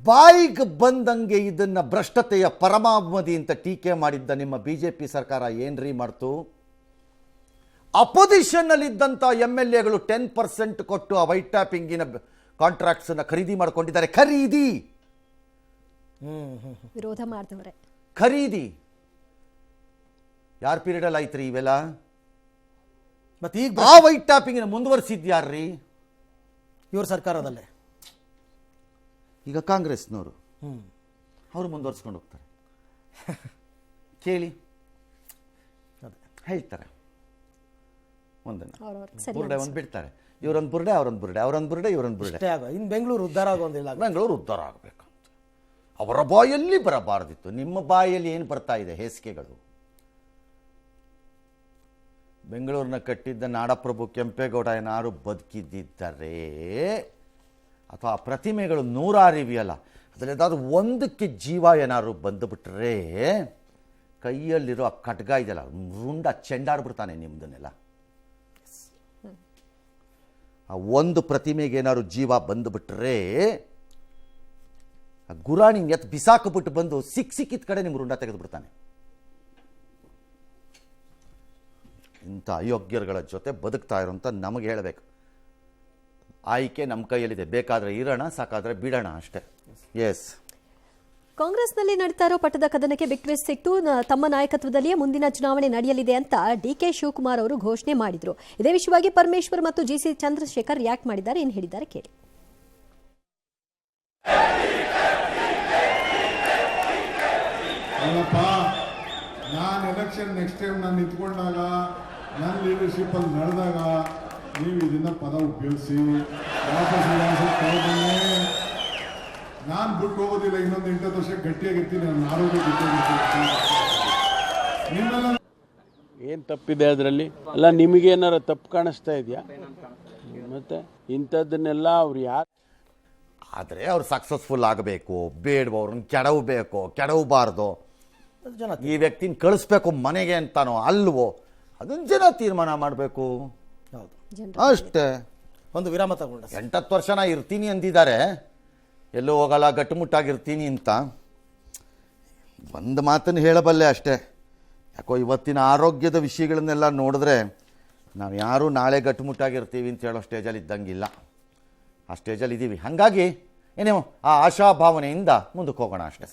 Speaker 7: ಬಾಯಿಗೆ ಬಂದಂಗೆ ಇದನ್ನ ಭ್ರಷ್ಟತೆಯ ಪರಮಾವಧಿ ಅಂತ ಟೀಕೆ ಮಾಡಿದ್ದ ನಿಮ್ಮ ಬಿಜೆಪಿ ಸರ್ಕಾರ ಏನ್ರಿ ಮಾಡ್ತು? ಅಪೋಸಿಷನ್ನಲ್ಲಿದ್ದಂಥ MLAಗಳು 10% ಕೊಟ್ಟು ಆ ವೈಟ್ ಟ್ಯಾಪಿಂಗಿನ ಕಾಂಟ್ರಾಕ್ಟ್ಸನ್ನು ಖರೀದಿ ಮಾಡಿಕೊಂಡಿದ್ದಾರೆ. ಖರೀದಿ
Speaker 6: ವಿರೋಧ ಮಾಡಿದವರೇ.
Speaker 7: ಖರೀದಿ ಯಾರ ಪೀರಿಯಡಲ್ಲಿ ಆಯ್ತ್ರಿ ಇವೆಲ್ಲ?
Speaker 1: ಮತ್ತೆ ಈಗ
Speaker 7: ಆ ವೈಟ್ ಟ್ಯಾಪಿಂಗಿನ ಮುಂದುವರಿಸಿದ್ಯಾರ್ರಿ?
Speaker 1: ಇವ್ರ ಸರ್ಕಾರದಲ್ಲೇ.
Speaker 7: ಈಗ ಕಾಂಗ್ರೆಸ್ನವರು ಅವರು ಮುಂದುವರ್ಸ್ಕೊಂಡು ಹೋಗ್ತಾರೆ. ಕೇಳಿ, ಹೇಳ್ತಾರೆ ಒಂದನ್ನು, ಬುರ್ಡೆ ಒಂದು ಬಿಡ್ತಾರೆ, ಇವರೊಂದು ಬುರ್ಡೆ ಅವರೊಂದು ಬುರ್ಡೆ, ಅವರೊಂದು ಬುರ್ಡೆ ಇವರೊಂದು ಬುರ್ಡೆ.
Speaker 1: ಇನ್ನು ಬೆಂಗಳೂರು ಉದ್ಧಾರ ಆಗೋದಿಲ್ಲ.
Speaker 7: ಬೆಂಗಳೂರು ಉದ್ಧಾರ ಆಗಬೇಕಂತ ಅವರ ಬಾಯಲ್ಲಿ ಬರಬಾರ್ದಿತ್ತು. ನಿಮ್ಮ ಬಾಯಲ್ಲಿ ಏನು ಬರ್ತಾ ಇದೆ? ಹೇಸಿಗೆಗಳು. ಬೆಂಗಳೂರನ್ನ ಕಟ್ಟಿದ್ದ ನಾಡಪ್ರಭು ಕೆಂಪೇಗೌಡ ಏನಾರು ಬದುಕಿದ್ದಿದ್ದರೆ, ಅಥವಾ ಪ್ರತಿಮೆಗಳು 100 ಇವೆಯಲ್ಲ, ಅದರಲ್ಲಿ ಏನಾದ್ರು ಒಂದಕ್ಕೆ ಜೀವ ಏನಾದ್ರು ಬಂದುಬಿಟ್ರೆ, ಕೈಯಲ್ಲಿರೋ ಆ ಖಡ್ಗ ಇದೆಯಲ್ಲ, ರುಂಡ ಚೆಂಡಾಡ್ಬಿಡ್ತಾನೆ ನಿಮ್ದನ್ನೆಲ್ಲ. ಆ ಒಂದು ಪ್ರತಿಮೆಗೆ ಏನಾದ್ರು ಜೀವ ಬಂದುಬಿಟ್ರೆ, ಆ ಗುರಾಣಿ ಎತ್ತು ಬಿಸಾಕ್ಬಿಟ್ಟು ಬಂದು ಸಿಕ್ಕಿದ ಕಡೆ ನಿಮ್ಗೆ ರುಂಡ ತೆಗೆದುಬಿಡ್ತಾನೆ. ಇಂಥ ಅಯೋಗ್ಯರುಗಳ ಜೊತೆ ಬದುಕ್ತಾ ಇರೋಂಥ ನಮಗೆ ಹೇಳಬೇಕು, ಆಯ್ಕೆ ನಮ್ಮ ಕೈಯಲ್ಲಿದೆ, ಬೇಕಾದರೆ ಇರೋಣ, ಸಾಕಾದರೆ ಬಿಡೋಣ ಅಷ್ಟೇ. ಎಸ್,
Speaker 6: ಕಾಂಗ್ರೆಸ್ನಲ್ಲಿ ನಡೀತಾ ಇರೋ ಪಟ್ಟದ ಕದನಕ್ಕೆ ಬಿಗ್ ಟ್ವಿಸ್ಟ್ ಸಿಕ್ತು. ತಮ್ಮ ನಾಯಕತ್ವದಲ್ಲಿಯೇ ಮುಂದಿನ ಚುನಾವಣೆ ನಡೆಯಲಿದೆ ಅಂತ DK ಶಿವಕುಮಾರ್ ಅವರು ಘೋಷಣೆ ಮಾಡಿದ್ರು. ಇದೇ ವಿಷಯವಾಗಿ ಪರಮೇಶ್ವರ್ ಮತ್ತು GC ಚಂದ್ರಶೇಖರ್ ರಿಯಾಕ್ಟ್ ಮಾಡಿದ್ದಾರೆ. ಏನು ಹೇಳಿದ್ದಾರೆ ಕೇಳಿ.
Speaker 10: ಅಲ್ಲಪ್ಪ, ನಾನು ಎಲೆಕ್ಷನ್ ನೆಕ್ಸ್ಟ್ ಟೈಮ್ ನಾನು ನಿಂತ್ಕೊಂಡಾಗ, ನನ್ನ ಲೀಡರ್ಶಿಪ್ ಅಲ್ಲಿ ನಡೆದಾಗ ನೀವು ಇದನ್ನ ಪದ ಉಪಯೋಗಿಸಿ ವಾಪಸ್ ನಾನು ಬಿಟ್ಟು ಹೋಗೋದಿಲ್ಲ. ಇನ್ನೊಂದು 8 ವರ್ಷ ಗಟ್ಟಿಯಾಗಿರ್ತೀನಿ, ನನ್ನ ಆರೋಗ್ಯ ಗಟ್ಟಿಯಾಗಿರ್ತೀನಿ. ನಿಮ್ಮೆಲ್ಲ
Speaker 11: ಏನು ತಪ್ಪಿದೆ ಅದರಲ್ಲಿ? ಅಲ್ಲ, ನಿಮಗೇನಾರ ತಪ್ಪು ಕಾಣಿಸ್ತಾ ಇದೆಯಾ? ಮತ್ತೆ ಇಂಥದ್ದನ್ನೆಲ್ಲ ಅವ್ರು ಯಾರು?
Speaker 7: ಆದರೆ ಅವ್ರು ಸಕ್ಸಸ್ಫುಲ್ ಆಗಬೇಕು, ಬೇಡವೋ, ಅವ್ರನ್ನ ಕೆಡವಬೇಕು, ಕೆಡವಬಾರ್ದು, ಈ ವ್ಯಕ್ತಿನ ಕಳಿಸ್ಬೇಕು ಮನೆಗೆ ಅಂತಾನೋ ಅಲ್ವೋ, ಅದನ್ನ ಜನ ತೀರ್ಮಾನ ಮಾಡಬೇಕು.
Speaker 1: ಹೌದು,
Speaker 7: ಅಷ್ಟೇ.
Speaker 1: ಒಂದು ವಿರಾಮ ತಗೊಂಡ
Speaker 7: 8 ವರ್ಷ ನಾ ಇರ್ತೀನಿ ಅಂದಿದ್ದಾರೆ, ಎಲ್ಲೂ ಹೋಗಲ್ಲ, ಗಟ್ಟುಮುಟ್ಟಾಗಿರ್ತೀನಿ ಅಂತ. ಒಂದು ಮಾತನ್ನು ಹೇಳಬಲ್ಲೆ ಅಷ್ಟೇ, ಯಾಕೋ ಇವತ್ತಿನ ಆರೋಗ್ಯದ ವಿಷಯಗಳನ್ನೆಲ್ಲ ನೋಡಿದ್ರೆ ನಾವು ಯಾರೂ ನಾಳೆ ಗಟ್ಟುಮುಟ್ಟಾಗಿರ್ತೀವಿ ಅಂತ ಹೇಳೋ ಸ್ಟೇಜಲ್ಲಿ ಇದ್ದಂಗಿಲ್ಲ. ಆ ಸ್ಟೇಜಲ್ಲಿ ಇದ್ದೀವಿ. ಹಾಗಾಗಿ ಏನೇಮೋ ಆ ಆಶಾಭಾವನೆಯಿಂದ ಮುಂದಕ್ಕೆ ಹೋಗೋಣ ಅಷ್ಟೇ.